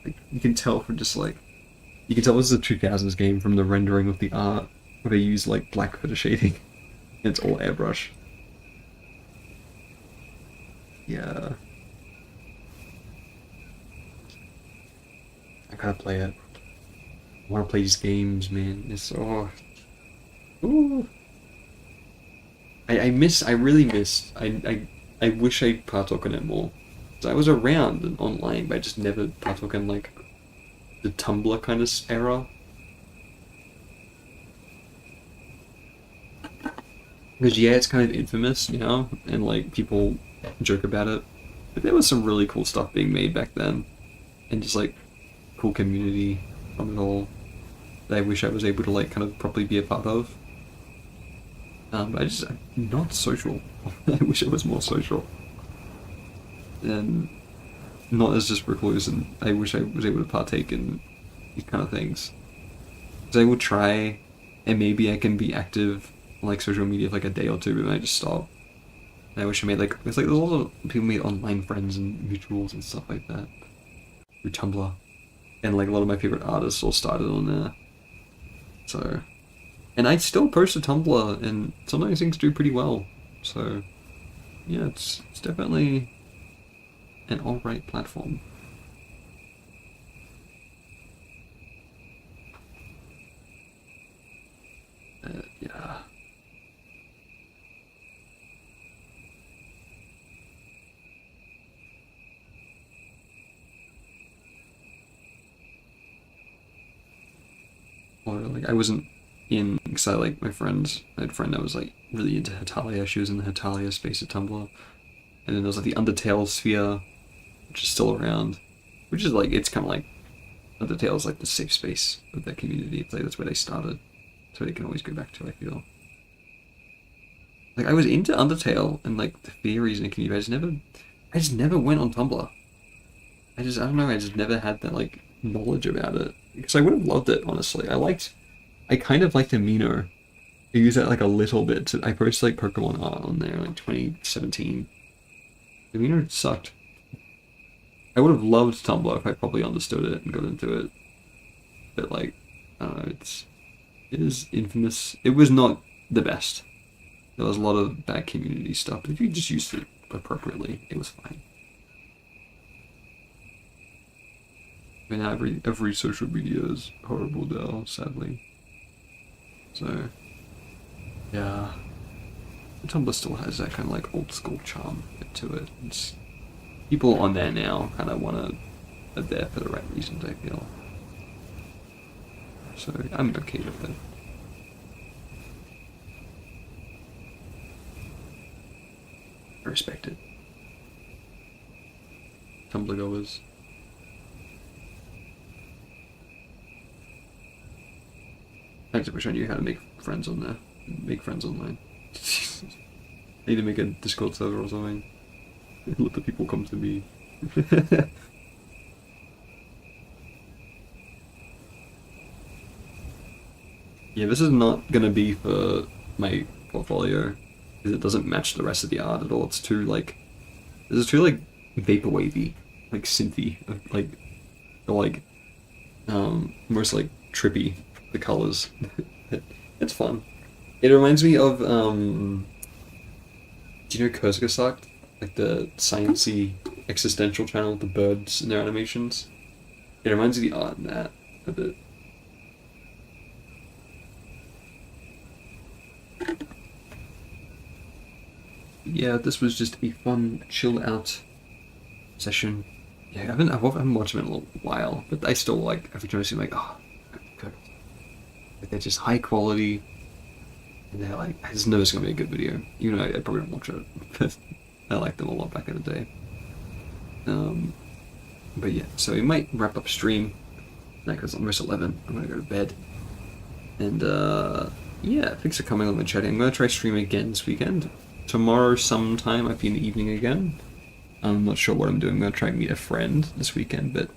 Like you can tell from just like you can tell this is a 2000s game from the rendering of the art where they use like black filter shading. It's all airbrush. Yeah. I gotta play it. I wanna play these games, man. It's so... Ooh. I really missed. I wish I partook in it more. So I was around and online, but I just never partook in like the Tumblr kind of era. Because yeah, it's kind of infamous, you know, and like people joke about it. But there was some really cool stuff being made back then, and just like cool community from it all that I wish I was able to like kind of properly be a part of. But I'm not social. I wish I was more social. And not as just recluse, and I wish I was able to partake in these kind of things. Because I will try, and maybe I can be active on like social media for like a day or two, but then I just stop. And I wish I made like, there's a lot of people made online friends and mutuals and stuff like that through Tumblr. And like a lot of my favorite artists all started on there. So, and I still post to Tumblr, and sometimes things do pretty well. So, yeah, it's definitely an alright platform. Yeah. Or like I wasn't in, because I like my friends. I had a friend that was like really into Hetalia. She was in the Hetalia space at Tumblr. And then there's like the Undertale sphere, which is still around. Which is like, it's kind of like, Undertale is like the safe space of their community. It's like, that's where they started. That's where they can always go back to, I feel. Like, I was into Undertale and like the theories in the community, but I just never went on Tumblr. I don't know, I just never had that like knowledge about it. Because I would have loved it, honestly. I kind of liked Amino. I used that like a little bit. I posted like Pokemon art on there like 2017. Amino sucked. I would have loved Tumblr if I probably understood it and got into it. But like, I don't know, it is infamous. It was not the best. There was a lot of bad community stuff, but if you just used it appropriately, it was fine. I mean, every social media is horrible now, sadly. So, yeah. Tumblr still has that kind of like old school charm to it. It's, people on there now kind of are there for the right reasons, I feel. So, I'm okay with it. I respect it. Tumblr goers. I just wish I knew how to make friends on there. Make friends online. I need to make a Discord server or something. Let the people come to me. Yeah, this is not gonna be for my portfolio because it doesn't match the rest of the art at all. It's too like, this is too like vaporwavy, like synthy, like, or like, most like trippy. The colors. It's fun. It reminds me of, do you know Kurzgesagt? Like the sciencey existential channel with the birds and their animations? It reminds me of the art in that a bit. Yeah, this was just a fun, chill out session. Yeah, I haven't watched them in a little while, but I still like, every time I see them, like, oh, good. Like, they're just high quality, and they're like, I just know it's gonna be a good video. Even though I probably don't watch it, but I liked them a lot back in the day. But yeah, so we might wrap up stream, because it's almost 11. I'm gonna go to bed. And yeah, thanks for coming on the chat. I'm gonna try stream again this weekend. Tomorrow sometime, might be in the evening again. I'm not sure what I'm doing. I'm gonna try and meet a friend this weekend, but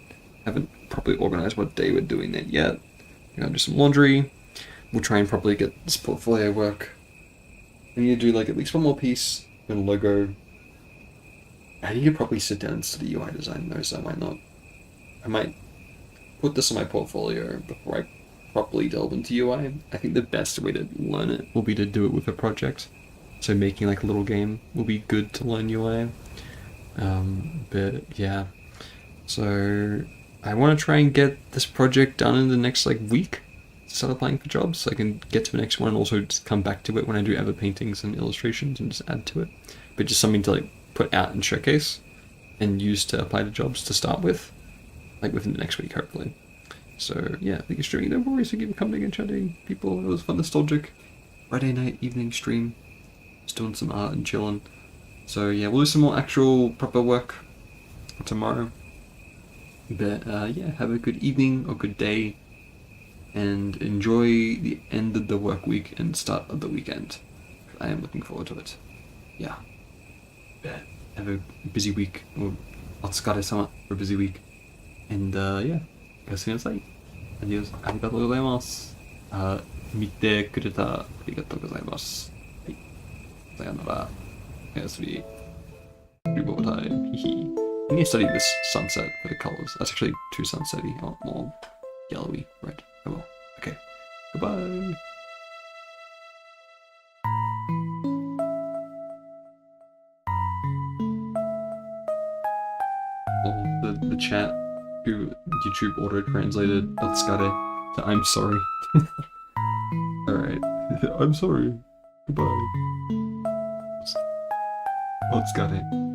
haven't properly organized what day we're doing that yet. I gotta do some laundry. We'll try and probably get this portfolio work. I need to do like at least one more piece and a logo. I need to probably sit down and study UI design though, so I might not. I might put this on my portfolio before I properly delve into UI. I think the best way to learn it will be to do it with a project. So making like a little game will be good to learn UI. But yeah, so I want to try and get this project done in the next like week. Start applying for jobs so I can get to the next one and also just come back to it when I do other paintings and illustrations and just add to it. But just something to like put out and showcase and use to apply to jobs to start with, like within the next week hopefully. So yeah, I think it's streaming. Don't worry, so keep coming and chatting. People, it was fun, nostalgic Friday night evening stream. Just doing some art and chilling. So yeah, we'll do some more actual proper work tomorrow. But yeah, have a good evening or good day, and enjoy the end of the work week and start of the weekend. I am looking forward to it. Yeah. But have a busy week, or otsukare-sama for a busy week. And yeah, おやすみなさい。Adios. ありがとうございます。見てくれたありがとうございます。はい。さよなら。おやすみ。Remote time. Hehe. I need to study this sunset for the colors. That's actually too sunsetty, or more yellowy red. Oh well. Okay. Goodbye. Well, the chat who YouTube auto translated Otsukare to I'm sorry. Alright. I'm sorry. Goodbye. Otsukare.